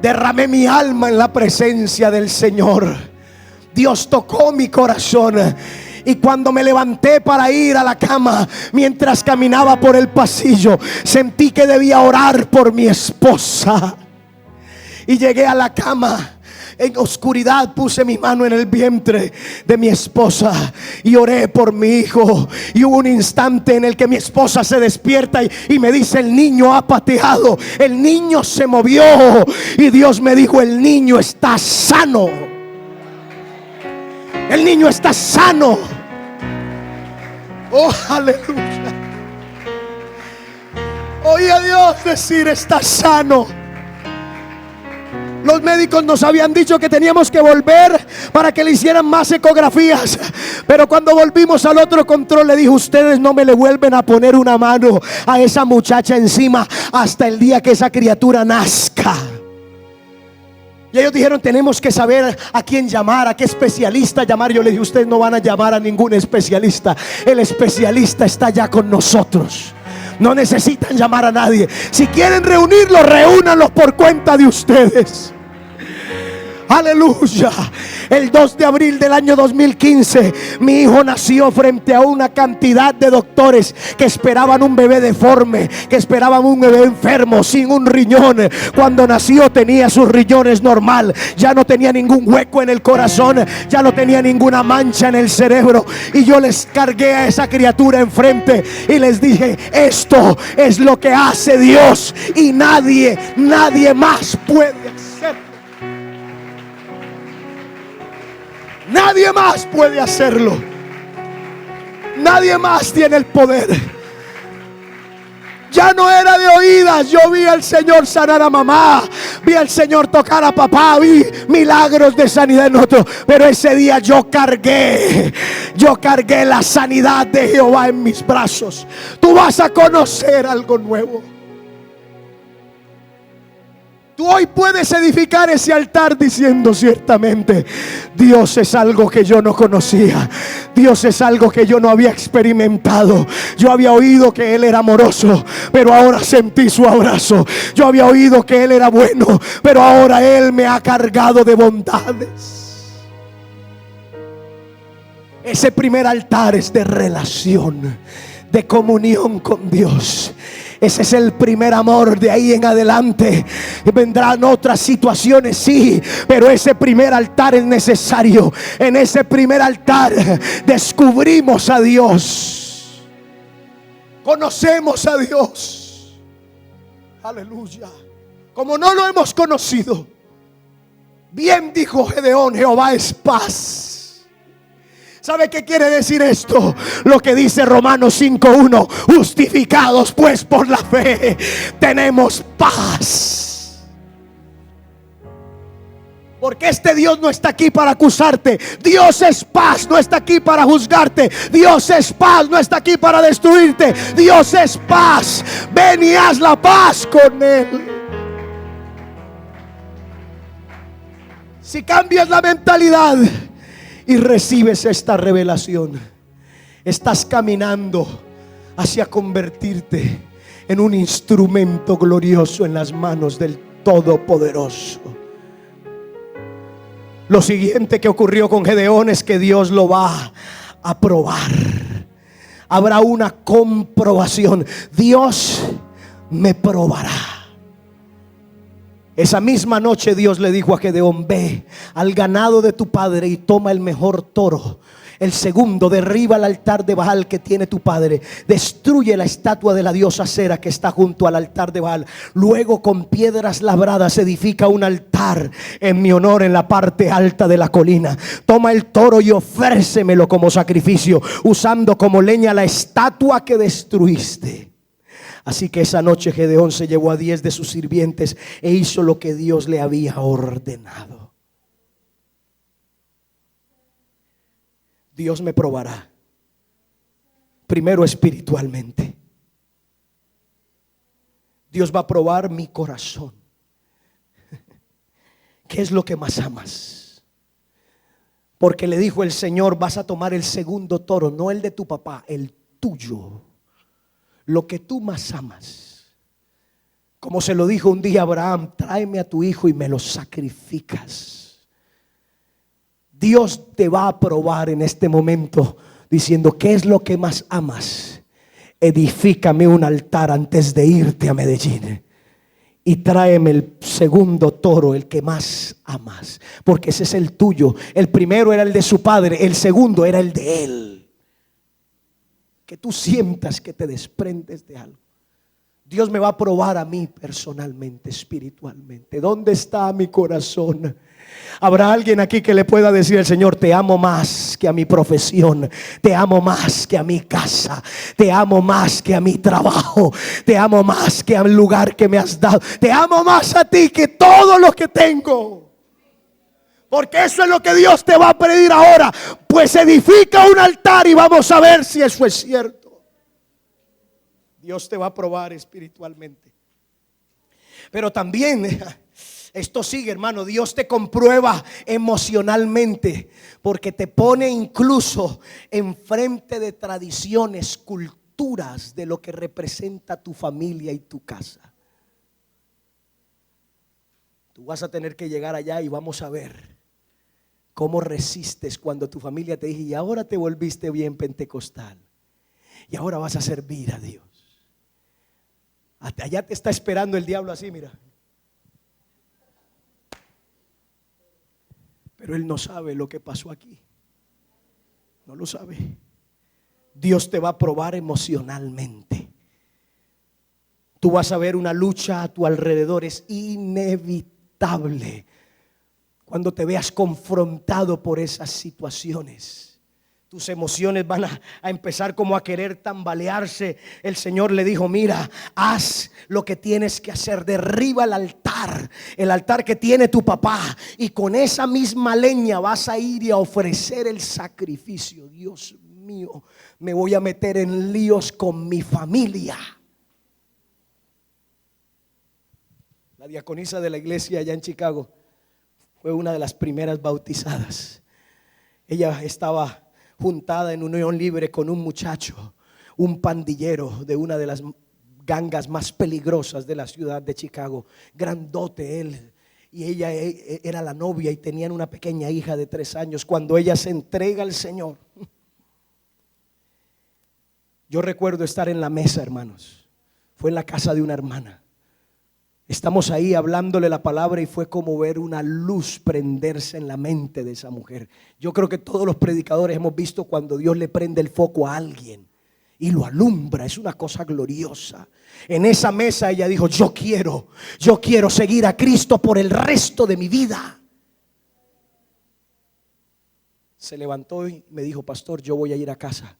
Derramé mi alma en la presencia del Señor. Dios tocó mi corazón. Y cuando me levanté para ir a la cama, mientras caminaba por el pasillo, sentí que debía orar por mi esposa. Y llegué a la cama. En oscuridad puse mi mano en el vientre de mi esposa y oré por mi hijo. Y hubo un instante en el que mi esposa se despierta y me dice: el niño ha pateado, el niño se movió. Y Dios me dijo: el niño está sano. El niño está sano. Oh, aleluya. Oí a Dios decir: está sano. Los médicos nos habían dicho que teníamos que volver para que le hicieran más ecografías. Pero cuando volvimos al otro control, le dijo: ustedes no me le vuelven a poner una mano a esa muchacha encima hasta el día que esa criatura nazca. Y ellos dijeron: tenemos que saber a quién llamar, a qué especialista llamar. Yo le dije: ustedes no van a llamar a ningún especialista. El especialista está ya con nosotros. No necesitan llamar a nadie. Si quieren reunirlos, reúnanlos por cuenta de ustedes. Aleluya. El 2 de abril del año 2015, mi hijo nació frente a una cantidad de doctores que esperaban un bebé deforme, que esperaban un bebé enfermo, sin un riñón. Cuando nació tenía sus riñones normal, ya no tenía ningún hueco en el corazón, ya no tenía ninguna mancha en el cerebro. Y yo les cargué a esa criatura enfrente y les dije: esto es lo que hace Dios y nadie más puede hacerlo. Nadie más puede hacerlo. Nadie más tiene el poder. Ya no era de oídas. Yo vi al Señor sanar a mamá, vi al Señor tocar a papá, vi milagros de sanidad en otro. Pero ese día yo cargué la sanidad de Jehová en mis brazos. Tú vas a conocer algo nuevo. Tú hoy puedes edificar ese altar diciendo: ciertamente Dios es algo que yo no conocía. Dios es algo que yo no había experimentado. Yo había oído que Él era amoroso, pero ahora sentí su abrazo. Yo había oído que Él era bueno, pero ahora Él me ha cargado de bondades. Ese primer altar es de relación, de comunión con Dios. Ese es el primer amor. De ahí en adelante vendrán otras situaciones, sí, pero ese primer altar es necesario. En ese primer altar descubrimos a Dios, conocemos a Dios. Aleluya. Como no lo hemos conocido, bien dijo Gedeón: Jehová es paz. ¿Sabe qué quiere decir esto? Lo que dice Romanos 5:1: justificados pues por la fe, tenemos paz. Porque este Dios no está aquí para acusarte. Dios es paz, no está aquí para juzgarte. Dios es paz, no está aquí para destruirte. Dios es paz. Ven y haz la paz con Él. Si cambias la mentalidad y recibes esta revelación, estás caminando hacia convertirte en un instrumento glorioso en las manos del Todopoderoso. Lo siguiente que ocurrió con Gedeón es que Dios lo va a probar. Habrá una comprobación. Dios me probará. Esa misma noche Dios le dijo a Gedeón: ve al ganado de tu padre y toma el mejor toro. El segundo, derriba el altar de Baal que tiene tu padre. Destruye la estatua de la diosa Acera que está junto al altar de Baal. Luego con piedras labradas edifica un altar en mi honor en la parte alta de la colina. Toma el toro y ofrécemelo como sacrificio, usando como leña la estatua que destruiste. Así que esa noche Gedeón se llevó a 10 de sus sirvientes e hizo lo que Dios le había ordenado. Dios me probará, primero espiritualmente. Dios va a probar mi corazón. ¿qué es lo que más amas? Porque le dijo el Señor, vas a tomar el segundo toro, no el de tu papá, el tuyo, lo que tú más amas. Como se lo dijo un día a Abraham, tráeme a tu hijo y me lo sacrificas. Dios te va a probar en este momento diciendo, ¿qué es lo que más amas? Edifícame un altar antes de irte a Medellín y tráeme el segundo toro, el que más amas, porque ese es el tuyo. El primero era el de su padre, el segundo era el de él. Que tú sientas que te desprendes de algo. Dios me va a probar a mí personalmente, espiritualmente. ¿Dónde está mi corazón? ¿Habrá alguien aquí que le pueda decir al Señor, te amo más que a mi profesión, te amo más que a mi casa, te amo más que a mi trabajo, te amo más que al lugar que me has dado, te amo más a ti que todo lo que tengo? Porque eso es lo que Dios te va a pedir ahora. Pues edifica un altar y vamos a ver si eso es cierto. Dios te va a probar espiritualmente. Pero también esto sigue, hermano, Dios te comprueba emocionalmente, porque te pone incluso enfrente de tradiciones, culturas de lo que representa tu familia y tu casa. Tú vas a tener que llegar allá y vamos a ver cómo resistes cuando tu familia te dice, y ahora te volviste bien pentecostal, y ahora vas a servir a Dios. Hasta allá te está esperando el diablo así, mira. Pero él no sabe lo que pasó aquí. No lo sabe. Dios te va a probar emocionalmente. Tú vas a ver una lucha a tu alrededor. Es inevitable cuando te veas confrontado por esas situaciones. Tus emociones van a empezar como a querer tambalearse. El Señor le dijo, mira, haz lo que tienes que hacer. Derriba el altar que tiene tu papá, y con esa misma leña vas a ir y a ofrecer el sacrificio. Dios mío, me voy a meter en líos con mi familia. La diaconisa de la iglesia allá en Chicago fue una de las primeras bautizadas. Ella estaba juntada en unión libre con un muchacho, un pandillero de una de las gangas más peligrosas de la ciudad de Chicago, grandote él, y ella era la novia y tenían una pequeña hija de 3 años. Cuando ella se entrega al Señor, yo recuerdo estar en la mesa, hermanos, fue en la casa de una hermana. Estamos ahí hablándole la palabra y fue como ver una luz prenderse en la mente de esa mujer. Yo creo que todos los predicadores hemos visto cuando Dios le prende el foco a alguien y lo alumbra. Es una cosa gloriosa. En esa mesa ella dijo, yo quiero seguir a Cristo por el resto de mi vida. Se levantó y me dijo, pastor, yo voy a ir a casa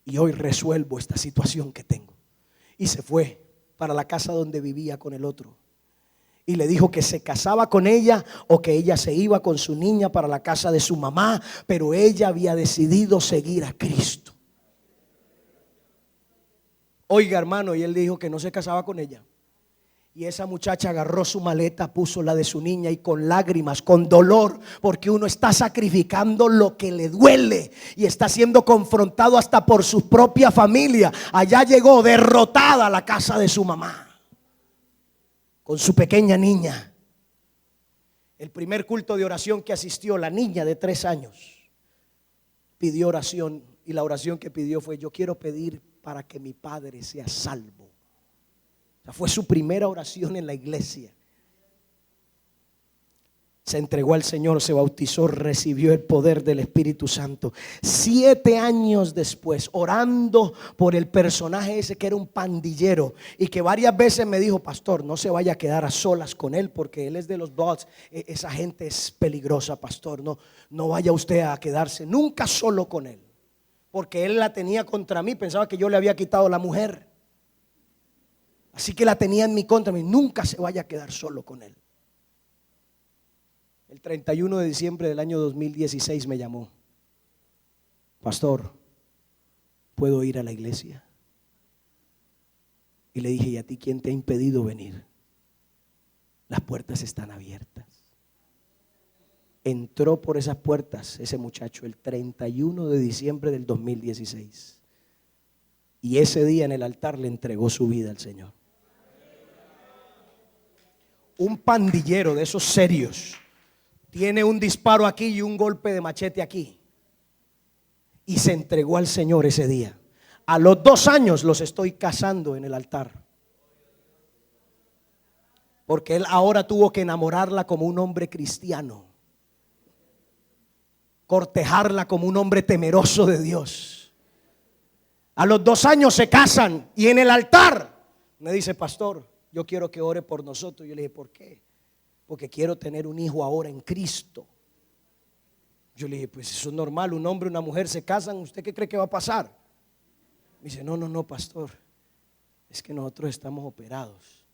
y hoy resuelvo esta situación que tengo. Y se fue para la casa donde vivía con el otro, y le dijo que se casaba con ella o que ella se iba con su niña para la casa de su mamá, pero ella había decidido seguir a Cristo. Oiga, hermano, y él dijo que no se casaba con ella. Y esa muchacha agarró su maleta, puso la de su niña y con lágrimas, con dolor, porque uno está sacrificando lo que le duele y está siendo confrontado hasta por su propia familia. Allá llegó derrotada a la casa de su mamá con su pequeña niña. El primer culto de oración que asistió, la niña de 3 años pidió oración, y la oración que pidió fue: yo quiero pedir para que mi padre sea salvo. O sea, fue su primera oración en la iglesia. Se entregó al Señor, se bautizó, recibió el poder del Espíritu Santo. 7 años después, orando por el personaje ese que era un pandillero y que varias veces me dijo: pastor, no se vaya a quedar a solas con él, porque él es de los Bloods. Esa gente es peligrosa, pastor. No vaya usted a quedarse nunca solo con él, porque él la tenía contra mí. Pensaba que yo le había quitado la mujer, así que la tenía en mi contra. Nunca se vaya a quedar solo con él. El 31 de diciembre del año 2016 me llamó: pastor, ¿puedo ir a la iglesia? Y le dije: ¿y a ti quién te ha impedido venir? Las puertas están abiertas. entró por esas puertas ese muchacho el 31 de diciembre del 2016. Y ese día en el altar le entregó su vida al Señor. Un pandillero de esos serios tiene un disparo aquí y un golpe de machete aquí. Y se entregó al Señor ese día. A los 2 años los estoy casando en el altar. Porque él ahora tuvo que enamorarla como un hombre cristiano. Cortejarla como un hombre temeroso de Dios. A los 2 años se casan y en el altar me dice: pastor, yo quiero que ore por nosotros. Yo le dije: ¿por qué? Porque quiero tener un hijo ahora en Cristo. Yo le dije: pues eso es normal, un hombre y una mujer se casan, ¿usted qué cree que va a pasar? Me dice: no, pastor, es que nosotros estamos operados.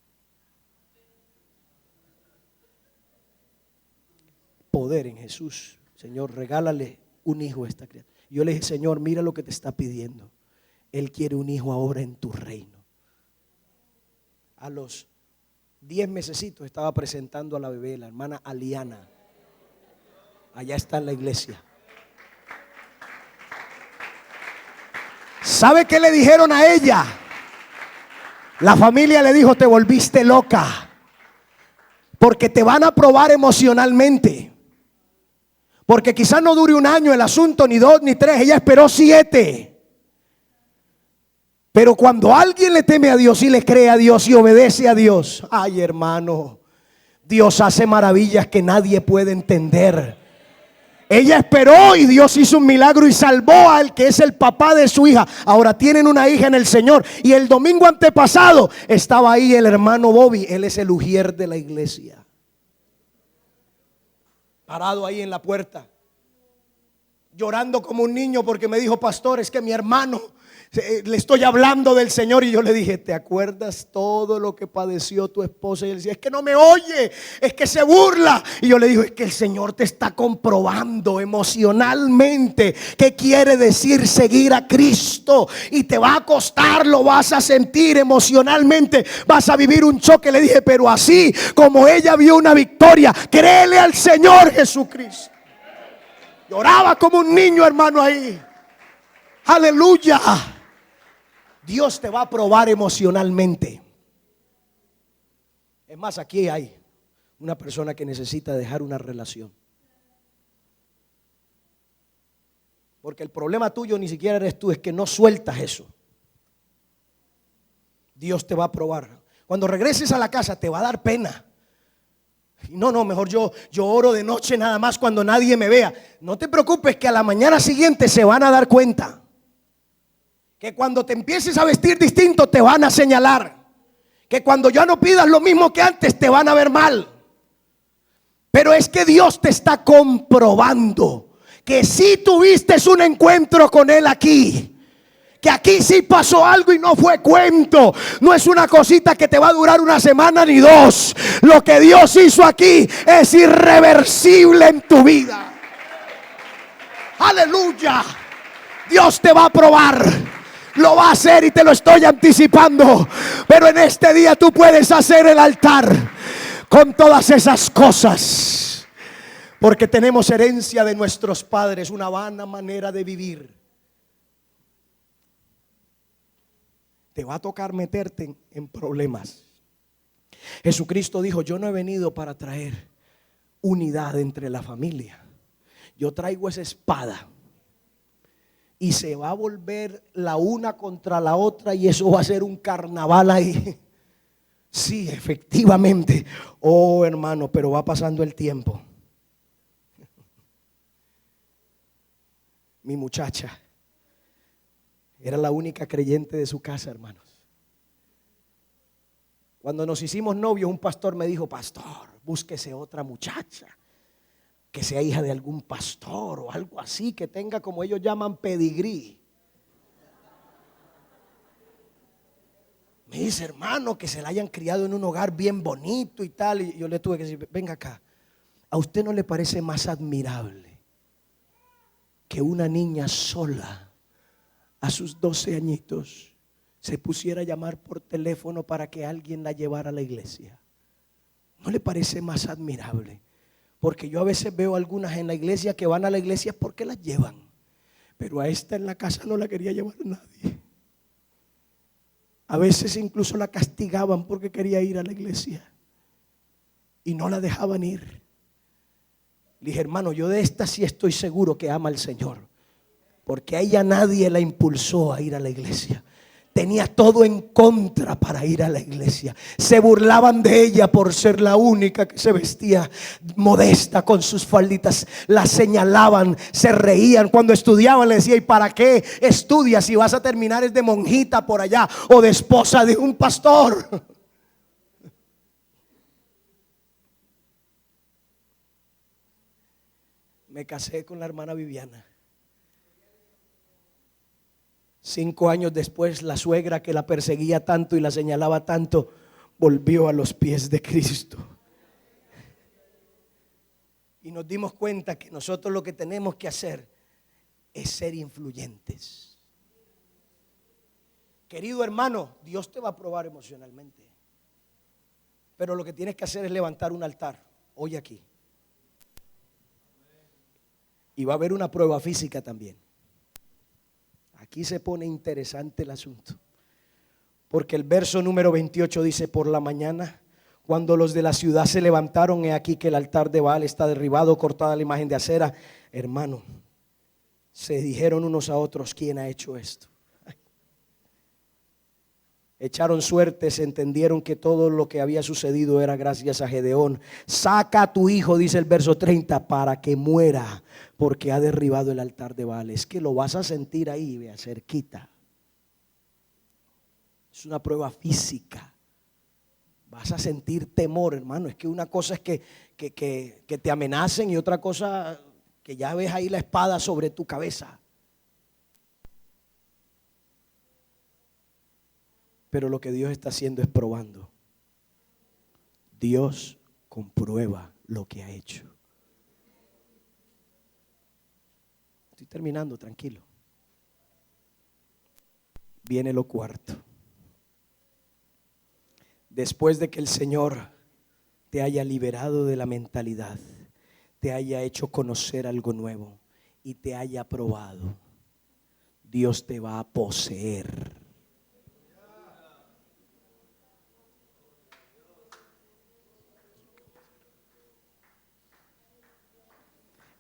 Poder en Jesús. Señor, regálale un hijo a esta criatura. Yo le dije: Señor, mira lo que te está pidiendo. Él quiere un hijo ahora en tu reino. A los 10 mesecitos estaba presentando a la bebé, la hermana Aliana. Allá está en la iglesia. ¿Sabe qué le dijeron a ella? La familia le dijo: te volviste loca, porque te van a probar emocionalmente. Porque quizás no dure 1 año el asunto, ni 2, ni 3. Ella esperó 7. Pero cuando alguien le teme a Dios y le cree a Dios y obedece a Dios, ay, hermano, Dios hace maravillas que nadie puede entender. Ella esperó y Dios hizo un milagro y salvó al que es el papá de su hija. Ahora tienen una hija en el Señor. Y el domingo antepasado estaba ahí el hermano Bobby. Él es el ujier de la iglesia, parado ahí en la puerta, llorando como un niño porque me dijo: pastor, es que mi hermano, le estoy hablando del Señor. Y yo le dije: ¿te acuerdas todo lo que padeció tu esposa? Y él decía: es que no me oye, es que se burla. Y yo le digo: es que el Señor te está comprobando emocionalmente qué quiere decir seguir a Cristo. Y te va a costar, lo vas a sentir emocionalmente, vas a vivir un choque. Le dije: pero así como ella vio una victoria, créele al Señor Jesucristo. Lloraba como un niño, hermano, ahí. Aleluya. Dios te va a probar emocionalmente. Es más, aquí hay una persona que necesita dejar una relación. Porque el problema tuyo ni siquiera eres tú, es que no sueltas eso. Dios te va a probar. Cuando regreses a la casa te va a dar pena. No, mejor yo oro de noche nada más cuando nadie me vea. No te preocupes, que a la mañana siguiente se van a dar cuenta. Que cuando te empieces a vestir distinto te van a señalar. Que cuando ya no pidas lo mismo que antes te van a ver mal. Pero es que Dios te está comprobando que si tuviste un encuentro con Él aquí, que aquí sí pasó algo y no fue cuento. No es una cosita que te va a durar 1 semana ni 2. Lo que Dios hizo aquí es irreversible en tu vida. Aleluya. Dios te va a probar. Lo va a hacer y te lo estoy anticipando. Pero en este día tú puedes hacer el altar con todas esas cosas. Porque tenemos herencia de nuestros padres, una vana manera de vivir. Te va a tocar meterte en problemas. Jesucristo dijo: yo no he venido para traer unidad entre la familia. Yo traigo esa espada. Y se va a volver la una contra la otra y eso va a ser un carnaval ahí. Sí, efectivamente. Oh, hermano, pero va pasando el tiempo. Mi muchacha era la única creyente de su casa, hermanos. Cuando nos hicimos novios, un pastor me dijo: pastor, búsquese otra muchacha que sea hija de algún pastor o algo así, que tenga, como ellos llaman, pedigrí. Me dice: hermano, que se la hayan criado en un hogar bien bonito y tal. Y yo le tuve que decir: venga acá, ¿a usted no le parece más admirable que una niña sola a sus 12 añitos se pusiera a llamar por teléfono para que alguien la llevara a la iglesia? ¿No le parece más admirable? Porque yo a veces veo algunas en la iglesia que van a la iglesia porque las llevan, pero a esta en la casa no la quería llevar nadie. A veces incluso la castigaban porque quería ir a la iglesia y no la dejaban ir. Le dije, hermano, yo de esta sí estoy seguro que ama al Señor, porque a ella nadie la impulsó a ir a la iglesia. Tenía todo en contra para ir a la iglesia. Se burlaban de ella por ser la única que se vestía modesta con sus falditas. La señalaban, se reían. Cuando estudiaban le decía, ¿y para qué estudias si vas a terminar es de monjita por allá o de esposa de un pastor? Me casé con la hermana Viviana. 5 años después, la suegra que la perseguía tanto y la señalaba tanto, volvió a los pies de Cristo. Y nos dimos cuenta que nosotros lo que tenemos que hacer es ser influyentes. Querido hermano, Dios te va a probar emocionalmente, pero lo que tienes que hacer es levantar un altar hoy aquí. Y va a haber una prueba física también. Aquí se pone interesante el asunto, porque el verso número 28 dice: por la mañana, cuando los de la ciudad se levantaron, he aquí que el altar de Baal está derribado, cortada la imagen de acera. Hermano, se dijeron unos a otros, ¿quién ha hecho esto? Echaron suertes, entendieron que todo lo que había sucedido era gracias a Gedeón. Saca a tu hijo, dice el verso 30, para que muera, porque ha derribado el altar de Baal. Es que lo vas a sentir ahí, vea, cerquita. Es una prueba física. Vas a sentir temor, hermano. Es que una cosa es que te amenacen y otra cosa que ya ves ahí la espada sobre tu cabeza. Pero lo que Dios está haciendo es probando. Dios comprueba lo que ha hecho. Estoy terminando, tranquilo. Viene lo cuarto. Después de que el Señor te haya liberado de la mentalidad, te haya hecho conocer algo nuevo y te haya probado, Dios te va a poseer.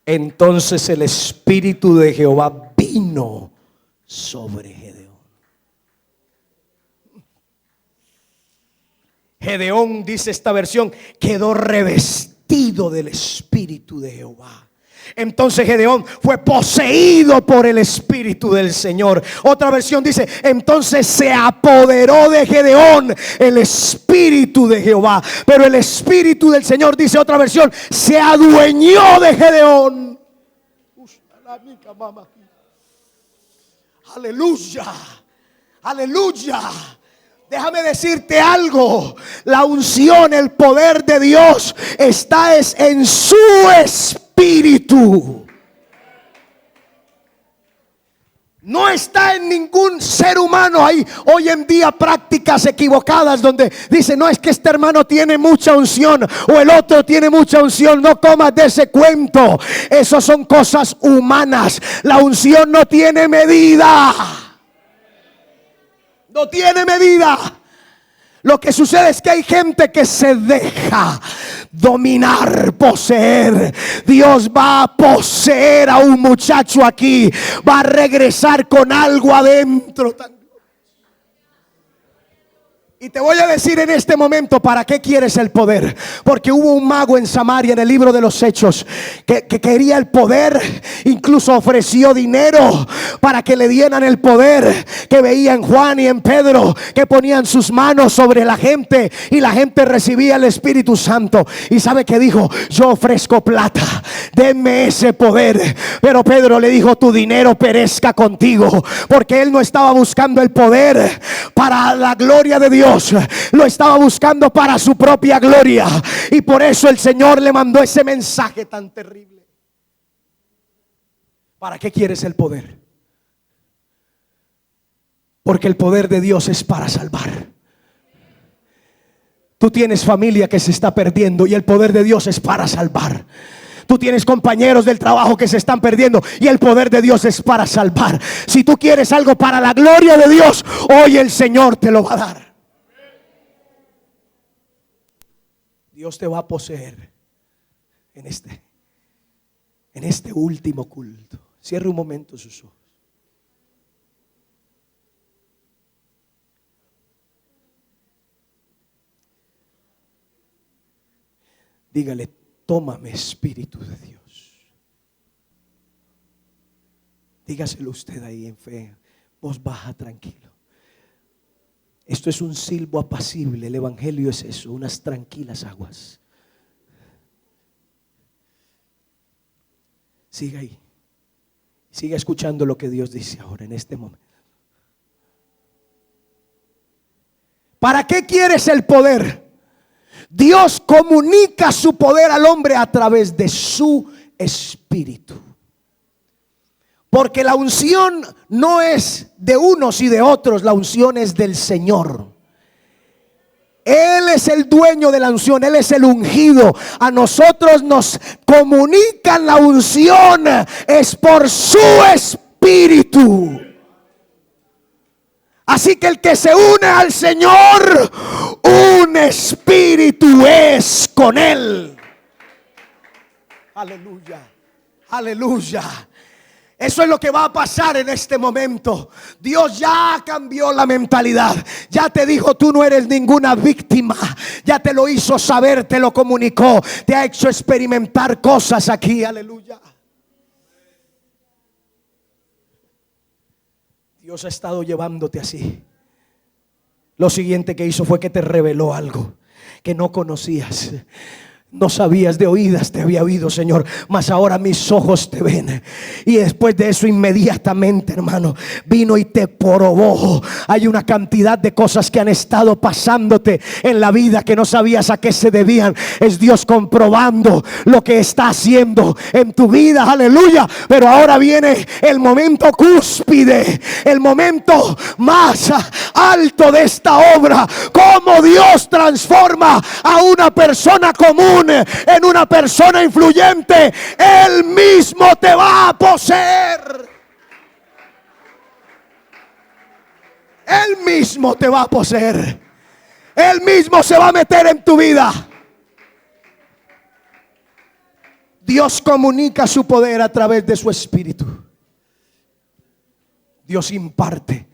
Entonces el Espíritu de Jehová vino sobre Gedeón. Gedeón, dice esta versión, quedó revestido del Espíritu de Jehová. Entonces Gedeón fue poseído por el Espíritu del Señor. Otra versión dice, entonces se apoderó de Gedeón el Espíritu de Jehová. Pero el Espíritu del Señor, dice otra versión, se adueñó de Gedeón. Aleluya, aleluya. Déjame decirte algo, la unción, el poder de Dios está en su espíritu. No está en ningún ser humano. Hay hoy en día prácticas equivocadas donde dicen, no, es que este hermano tiene mucha unción o el otro tiene mucha unción. No comas de ese cuento. Eso son cosas humanas. La unción no tiene medida. No tiene medida. Lo que sucede es que hay gente que se deja dominar, poseer. Dios va a poseer a un muchacho aquí. Va a regresar con algo adentro. Y te voy a decir en este momento para qué quieres el poder. Porque hubo un mago en Samaria, en el libro de los Hechos, que quería el poder. Incluso ofreció dinero para que le dieran el poder. Que veía en Juan y en Pedro, que ponían sus manos sobre la gente y la gente recibía el Espíritu Santo. Y sabe que dijo, yo ofrezco plata, denme ese poder. Pero Pedro le dijo, tu dinero perezca contigo. Porque él no estaba buscando el poder para la gloria de Dios, lo estaba buscando para su propia gloria. Y por eso el Señor le mandó ese mensaje tan terrible. ¿Para qué quieres el poder? Porque el poder de Dios es para salvar. Tú tienes familia que se está perdiendo y el poder de Dios es para salvar. Tú tienes compañeros del trabajo que se están perdiendo y el poder de Dios es para salvar. Si tú quieres algo para la gloria de Dios, hoy el Señor te lo va a dar. Dios te va a poseer en este último culto. Cierre un momento sus ojos. Dígale: tómame, Espíritu de Dios. Dígaselo usted ahí en fe, voz baja, tranquilo. Esto es un silbo apacible. El evangelio es eso, unas tranquilas aguas. Siga ahí. Siga escuchando lo que Dios dice ahora en este momento. ¿Para qué quieres el poder? Dios comunica su poder al hombre a través de su espíritu. Porque la unción no es de unos y de otros, la unción es del Señor. Él es el dueño de la unción, Él es el ungido. A nosotros nos comunican la unción, es por su espíritu. Así que el que se une al Señor, un espíritu es con Él. Aleluya, aleluya. Eso es lo que va a pasar en este momento. Dios ya cambió la mentalidad. Ya te dijo: tú no eres ninguna víctima. Ya te lo hizo saber, te lo comunicó. Te ha hecho experimentar cosas aquí. Aleluya. Dios ha estado llevándote así. Lo siguiente que hizo fue que te reveló algo que no conocías. No sabías, de oídas te había oído, Señor, mas ahora mis ojos te ven. Y después de eso, inmediatamente, hermano, vino y te probó. Hay una cantidad de cosas que han estado pasándote en la vida que no sabías a qué se debían. Es Dios comprobando lo que está haciendo en tu vida, aleluya. Pero ahora viene el momento cúspide, el momento más alto de esta obra. Cómo Dios transforma a una persona común en una persona influyente. Él mismo te va a poseer. Él mismo te va a poseer. Él mismo se va a meter en tu vida. Dios comunica su poder a través de su espíritu. Dios imparte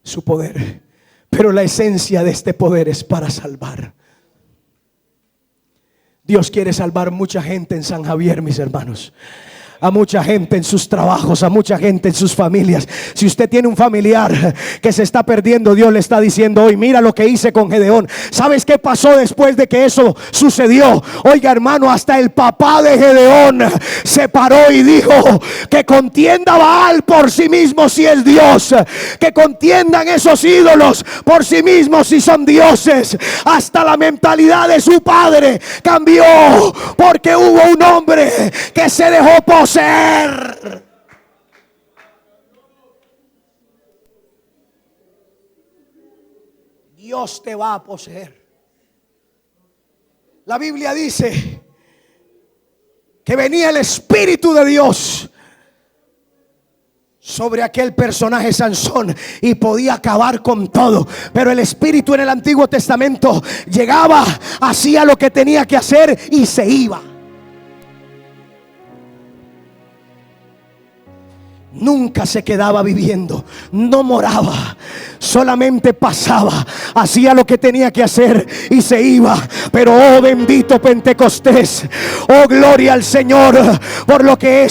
su poder, pero la esencia de este poder es para salvar. Dios quiere salvar mucha gente en San Javier, mis hermanos. A mucha gente en sus trabajos, a mucha gente en sus familias. Si usted tiene un familiar que se está perdiendo, Dios le está diciendo hoy: mira lo que hice con Gedeón. ¿Sabes qué pasó después de que eso sucedió? Oiga, hermano, hasta el papá de Gedeón se paró y dijo: que contienda Baal por sí mismo si es Dios, que contiendan esos ídolos por sí mismos si son dioses. Hasta la mentalidad de su padre cambió, porque hubo un hombre que se dejó poseer. Dios te va a poseer. La Biblia dice que venía el Espíritu de Dios sobre aquel personaje Sansón y podía acabar con todo. Pero el Espíritu en el Antiguo Testamento llegaba, hacía lo que tenía que hacer y se iba. Nunca se quedaba viviendo, no moraba, solamente pasaba, hacía lo que tenía que hacer y se iba. Pero oh bendito Pentecostés, oh gloria al Señor por lo que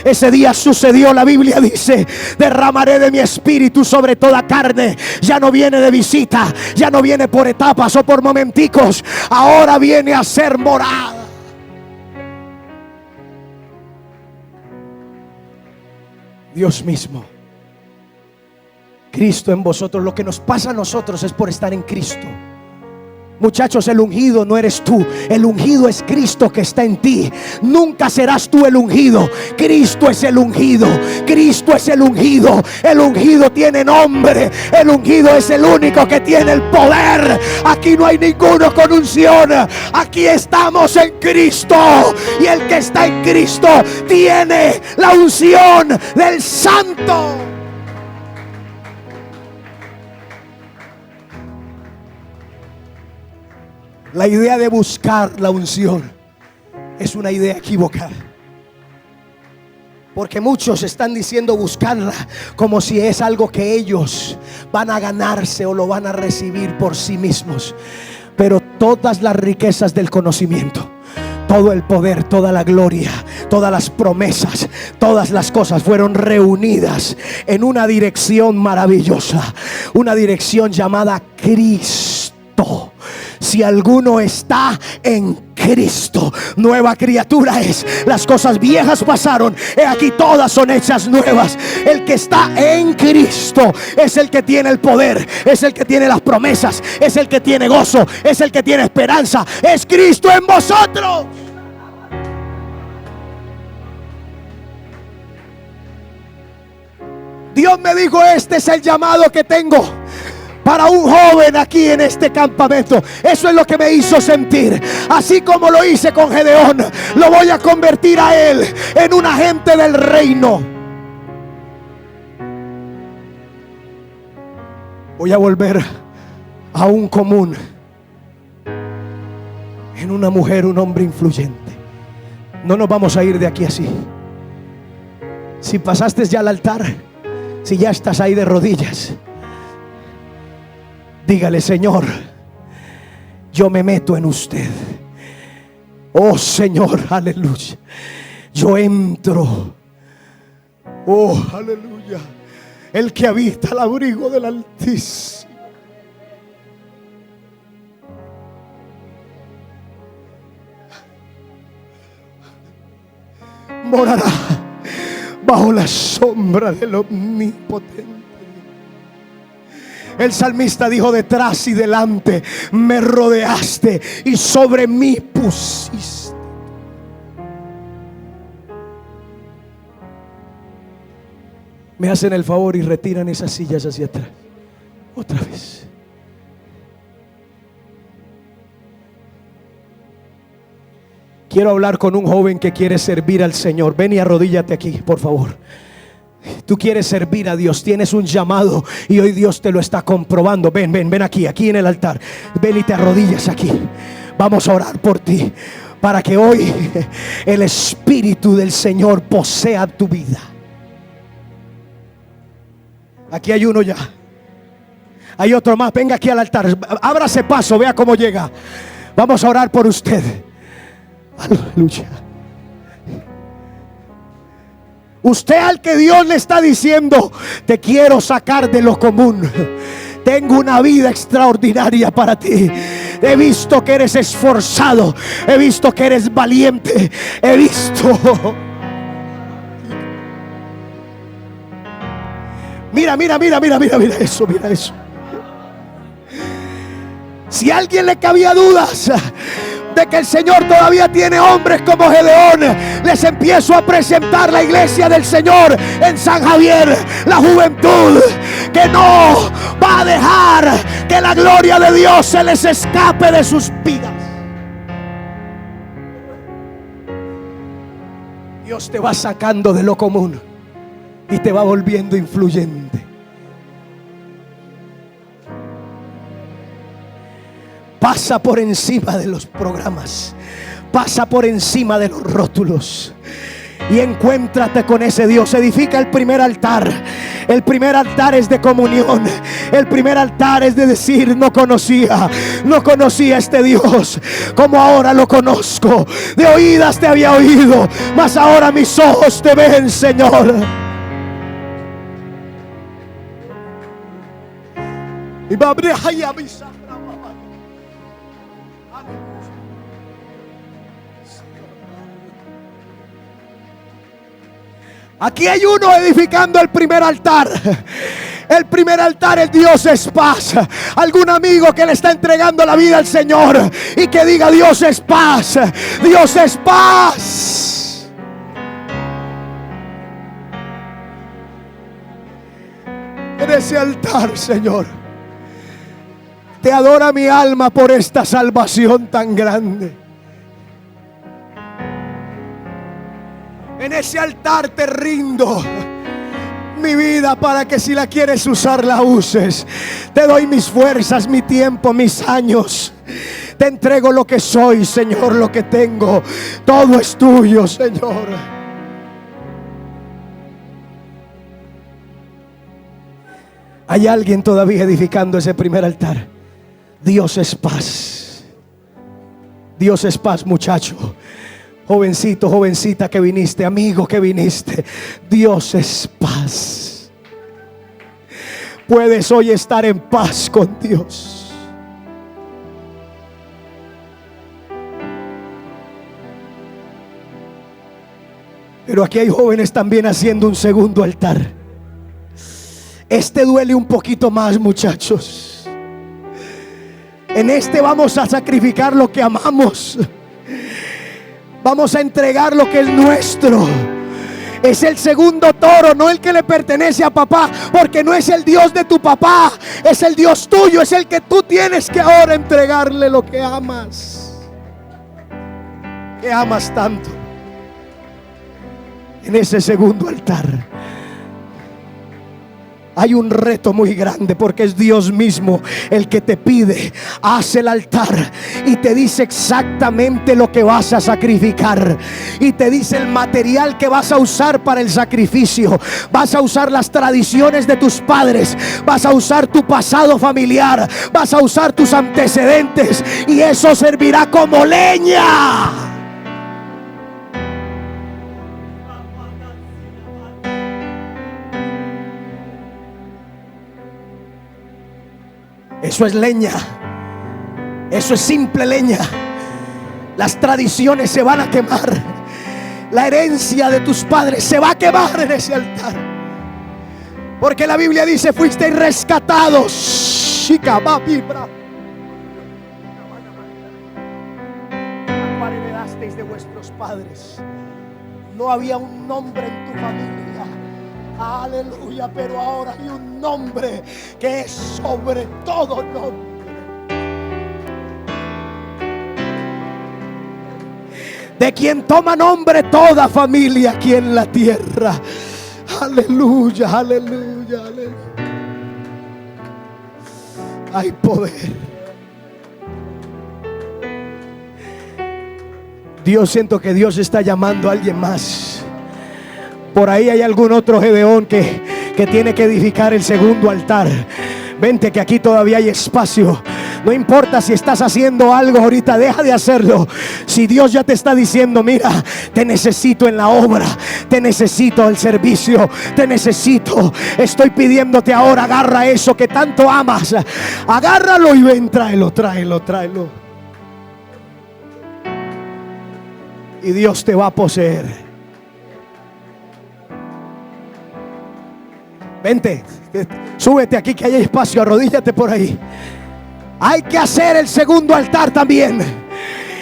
ese día sucedió. La Biblia dice: derramaré de mi espíritu sobre toda carne. Ya no viene de visita, ya no viene por etapas o por momenticos, ahora viene a ser morada. Dios mismo, Cristo en vosotros. Lo que nos pasa a nosotros es por estar en Cristo. Muchachos, el ungido no eres tú, el ungido es Cristo que está en ti. Nunca serás tú el ungido, Cristo es el ungido. Cristo es el ungido. El ungido tiene nombre, el ungido es el único que tiene el poder. Aquí no hay ninguno con unción, aquí estamos en Cristo, y el que está en Cristo tiene la unción del Santo. La idea de buscar la unción es una idea equivocada, porque muchos están diciendo buscarla como si es algo que ellos van a ganarse o lo van a recibir por sí mismos. Pero todas las riquezas del conocimiento, todo el poder, toda la gloria, todas las promesas, todas las cosas fueron reunidas en una dirección maravillosa, una dirección llamada Cristo. Si alguno está en Cristo, nueva criatura es. Las cosas viejas pasaron, he aquí todas son hechas nuevas. El que está en Cristo es el que tiene el poder, es el que tiene las promesas, es el que tiene gozo, es el que tiene esperanza. Es Cristo en vosotros. Dios me dijo: este es el llamado que tengo para un joven aquí en este campamento. Eso es lo que me hizo sentir. Así como lo hice con Gedeón, lo voy a convertir a él en un agente del reino. Voy a volver a un común, en una mujer, un hombre influyente. No nos vamos a ir de aquí así. Si pasaste ya al altar, si ya estás ahí de rodillas, dígale: Señor, yo me meto en usted. Oh Señor, aleluya, yo entro. Oh, aleluya, el que habita al abrigo del Altísimo morará bajo la sombra del Omnipotente. El salmista dijo: detrás y delante me rodeaste y sobre mí pusiste. Me hacen el favor y retiran esas sillas hacia atrás. Otra vez. Quiero hablar con un joven que quiere servir al Señor. Ven y arrodíllate aquí, por favor. Tú quieres servir a Dios, tienes un llamado y hoy Dios te lo está comprobando. Ven aquí en el altar. Ven y te arrodillas aquí. Vamos a orar por ti, para que hoy el Espíritu del Señor posea tu vida. Aquí hay uno ya. Hay otro más. Venga aquí al altar. Ábrase paso, vea cómo llega. Vamos a orar por usted. Aleluya. Usted al que Dios le está diciendo: te quiero sacar de lo común, tengo una vida extraordinaria para ti. He visto que eres esforzado, he visto que eres valiente, he visto. Mira eso, mira eso. Si a alguien le cabía dudas de que el Señor todavía tiene hombres como Gedeón, les empiezo a presentar la iglesia del Señor en San Javier, la juventud que no va a dejar que la gloria de Dios se les escape de sus vidas. Dios te va sacando de lo común y te va volviendo influyente. Pasa por encima de los programas, pasa por encima de los rótulos y encuéntrate con ese Dios. Edifica el primer altar. El primer altar es de comunión. El primer altar es de decir: no conocía a este Dios como ahora lo conozco. De oídas te había oído, mas ahora mis ojos te ven, Señor. Y va a abrir a mis. Aquí hay uno edificando el primer altar. El primer altar, el Dios es paz. Algún amigo que le está entregando la vida al Señor y que diga: Dios es paz, Dios es paz. En ese altar, Señor, te adora mi alma por esta salvación tan grande. En ese altar te rindo mi vida para que, si la quieres usar, la uses. Te doy mis fuerzas, mi tiempo, mis años. Te entrego lo que soy, Señor, lo que tengo. Todo es tuyo, Señor. Hay alguien todavía edificando ese primer altar. Dios es paz. Dios es paz, muchacho. Jovencito, jovencita que viniste, amigo que viniste, Dios es paz. Puedes hoy estar en paz con Dios. Pero aquí hay jóvenes también haciendo un segundo altar. Este duele un poquito más, muchachos. En este vamos a sacrificar lo que amamos. Vamos a entregar lo que es nuestro. Es el segundo toro, no el que le pertenece a papá, porque no es el Dios de tu papá, es el Dios tuyo, es el que tú tienes que ahora entregarle lo que amas. Que amas tanto. En ese segundo altar hay un reto muy grande, porque es Dios mismo el que te pide: haz el altar, y te dice exactamente lo que vas a sacrificar, y te dice el material que vas a usar para el sacrificio. Vas a usar las tradiciones de tus padres, vas a usar tu pasado familiar, vas a usar tus antecedentes, y eso servirá como leña. Eso es leña. Eso es simple leña. Las tradiciones se van a quemar. La herencia de tus padres se va a quemar en ese altar. Porque la Biblia dice: fuisteis rescatados. ¿Cuál heredasteis de vuestros padres? No había un nombre en tu familia. Aleluya, pero ahora hay un nombre que es sobre todo nombre. De quien toma nombre toda familia aquí en la tierra. Aleluya, aleluya, aleluya. Hay poder. Dios, siento que Dios está llamando a alguien más. Por ahí hay algún otro Gedeón que tiene que edificar el segundo altar. Vente, que aquí todavía hay espacio. No importa si estás haciendo algo ahorita, deja de hacerlo. Si Dios ya te está diciendo: mira, te necesito en la obra, te necesito el servicio, te necesito, estoy pidiéndote ahora, agarra eso que tanto amas, agárralo y ven, tráelo, tráelo, tráelo. Y Dios te va a poseer. Vente, súbete aquí que hay espacio, arrodíllate por ahí. Hay que hacer el segundo altar también.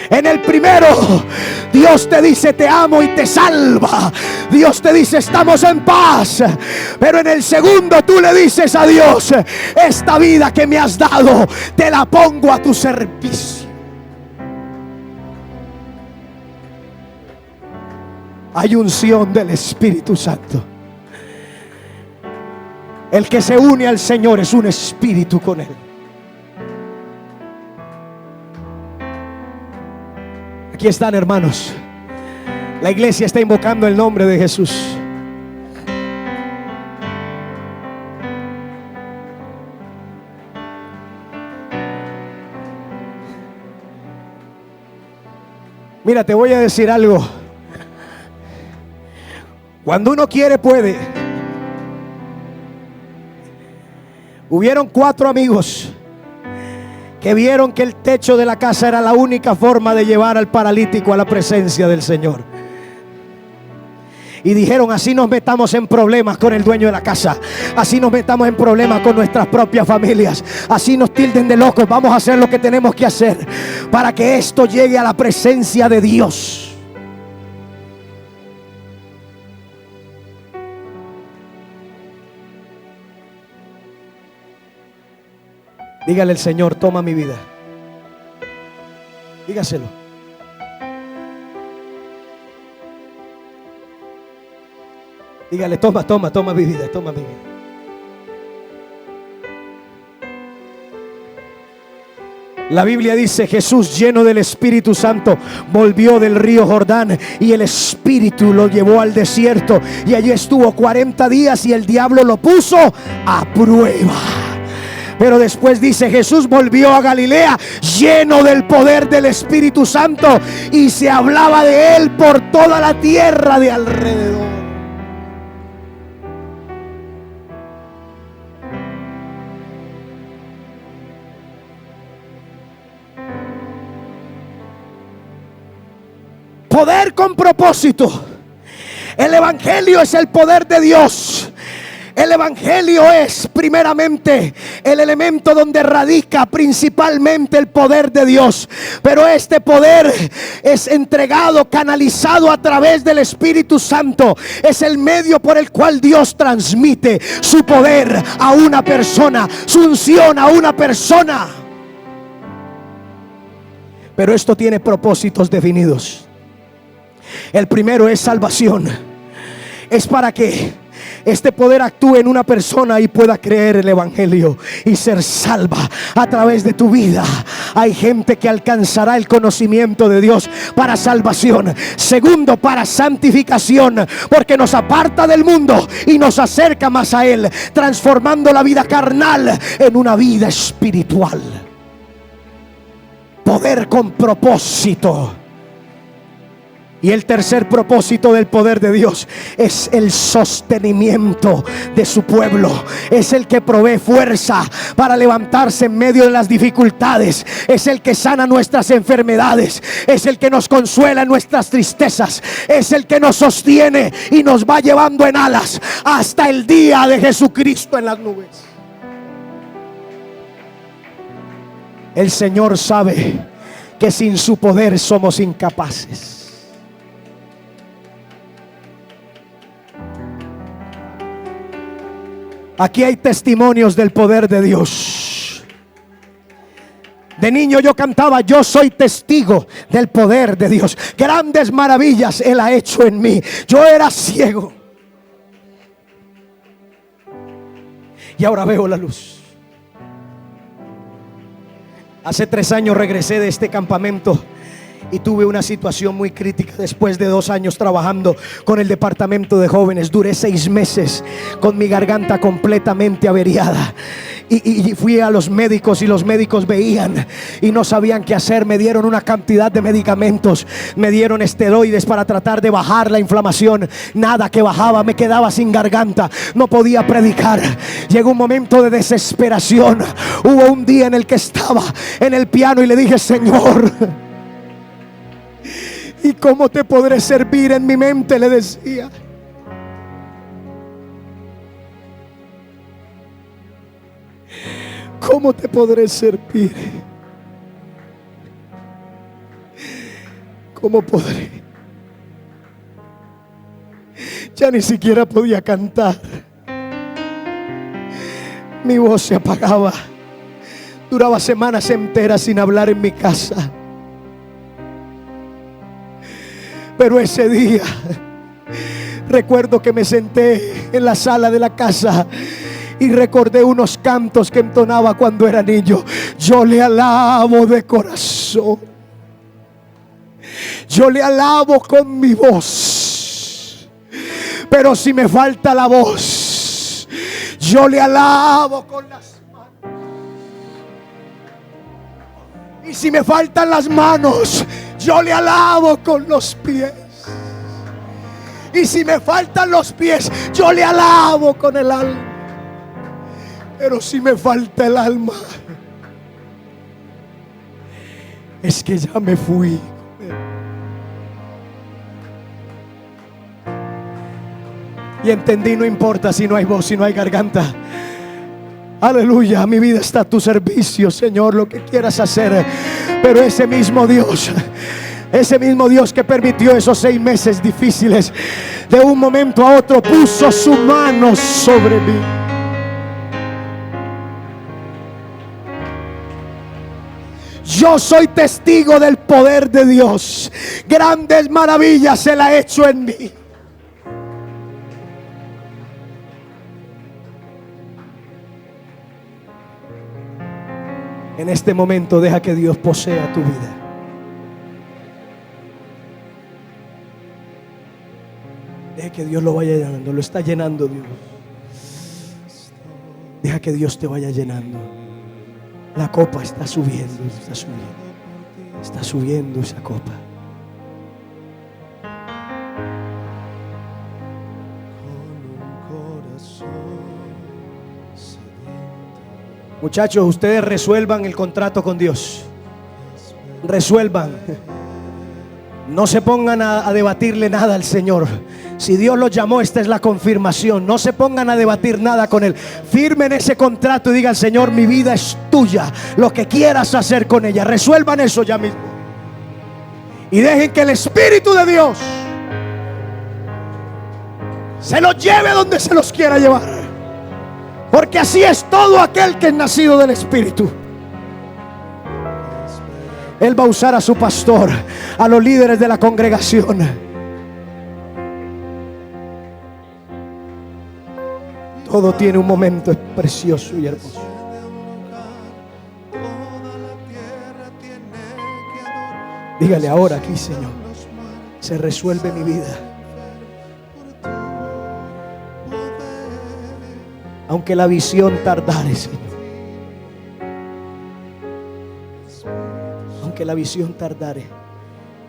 En el primero, Dios te dice: te amo y te salva. Dios te dice: estamos en paz. Pero en el segundo tú le dices a Dios: esta vida que me has dado, te la pongo a tu servicio. Hay unción del Espíritu Santo. El que se une al Señor es un espíritu con Él. Aquí están, hermanos. La iglesia está invocando el nombre de Jesús. Mira, te voy a decir algo. Cuando uno quiere, puede. Hubieron 4 amigos que vieron que el techo de la casa era la única forma de llevar al paralítico a la presencia del Señor. Y dijeron: así nos metamos en problemas con el dueño de la casa, así nos metamos en problemas con nuestras propias familias, así nos tilden de locos, vamos a hacer lo que tenemos que hacer para que esto llegue a la presencia de Dios. Dígale al Señor: toma mi vida. Dígaselo. Dígale: toma mi vida, toma mi vida. La Biblia dice: Jesús, lleno del Espíritu Santo, volvió del río Jordán y el Espíritu lo llevó al desierto, y allí estuvo 40 días y el diablo lo puso a prueba. Pero después dice: Jesús volvió a Galilea lleno del poder del Espíritu Santo, y se hablaba de él por toda la tierra de alrededor. Poder con propósito. El Evangelio es el poder de Dios. El Evangelio es primeramente el elemento donde radica principalmente el poder de Dios. Pero este poder es entregado, canalizado a través del Espíritu Santo. Es el medio por el cual Dios transmite su poder a una persona, su unción a una persona. Pero esto tiene propósitos definidos. El primero es salvación. Es para que este poder actúe en una persona y pueda creer el Evangelio y ser salva a través de tu vida. Hay gente que alcanzará el conocimiento de Dios para salvación. Segundo, para santificación, porque nos aparta del mundo y nos acerca más a Él, transformando la vida carnal en una vida espiritual. Poder con propósito. Y el tercer propósito del poder de Dios es el sostenimiento de su pueblo. Es el que provee fuerza para levantarse en medio de las dificultades. Es el que sana nuestras enfermedades. Es el que nos consuela en nuestras tristezas. Es el que nos sostiene y nos va llevando en alas hasta el día de Jesucristo en las nubes. El Señor sabe que sin su poder somos incapaces. Aquí hay testimonios del poder de Dios. De niño yo cantaba: yo soy testigo del poder de Dios. Grandes maravillas Él ha hecho en mí. Yo era ciego y ahora veo la luz. Hace 3 años regresé de este campamento y tuve una situación muy crítica. Después de 2 años trabajando con el departamento de jóvenes, duré 6 meses con mi garganta completamente averiada. Y fui a los médicos y los médicos veían y no sabían qué hacer. Me dieron una cantidad de medicamentos, me dieron esteroides para tratar de bajar la inflamación. Nada que bajaba, me quedaba sin garganta, no podía predicar. Llegó un momento de desesperación. Hubo un día en el que estaba en el piano y le dije: Señor, ¿y cómo te podré servir? En mi mente le decía: ¿cómo te podré servir? ¿Cómo podré? Ya ni siquiera podía cantar. Mi voz se apagaba. Duraba semanas enteras sin hablar en mi casa. Pero ese día recuerdo que me senté en la sala de la casa y recordé unos cantos que entonaba cuando era niño. Yo le alabo de corazón, yo le alabo con mi voz, pero si me falta la voz, yo le alabo con las manos. Y si me faltan las manos, yo le alabo con los pies. Y si me faltan los pies, yo le alabo con el alma. Pero si me falta el alma, es que ya me fui. Y entendí, no importa si no hay voz, si no hay garganta. Aleluya, mi vida está a tu servicio, Señor, lo que quieras hacer. Pero ese mismo Dios que permitió esos 6 meses difíciles, de un momento a otro puso su mano sobre mí. Yo soy testigo del poder de Dios. Grandes maravillas Él ha hecho en mí. En este momento deja que Dios posea tu vida. Deja que Dios lo vaya llenando. Lo está llenando Dios. Deja que Dios te vaya llenando. La copa está subiendo, está subiendo. Está subiendo esa copa. Muchachos, ustedes resuelvan el contrato con Dios. Resuelvan. No se pongan a debatirle nada al Señor. Si Dios los llamó, esta es la confirmación. No se pongan a debatir nada con Él. Firmen ese contrato y digan: Señor, mi vida es tuya. Lo que quieras hacer con ella. Resuelvan eso ya mismo. Y dejen que el Espíritu de Dios se los lleve donde se los quiera llevar. Porque así es todo aquel que es nacido del Espíritu. Él va a usar a su pastor, a los líderes de la congregación. Todo tiene un momento precioso y hermoso. Dígale ahora aquí: Señor, se resuelve mi vida. Aunque la visión tardare, Señor. Aunque la visión tardare,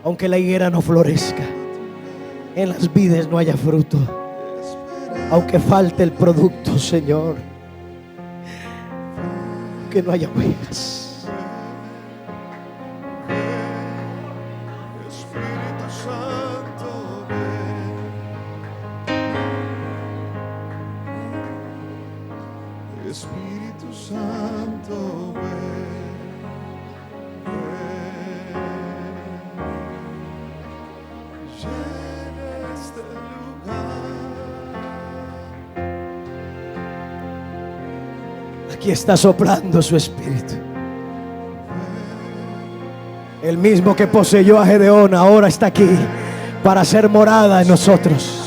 aunque la higuera no florezca, en las vides no haya fruto, aunque falte el producto, Señor, que no haya ovejas. Espíritu Santo, ven, llena este lugar. Aquí está soplando su espíritu. El mismo que poseyó a Gedeón ahora está aquí para hacer morada en nosotros.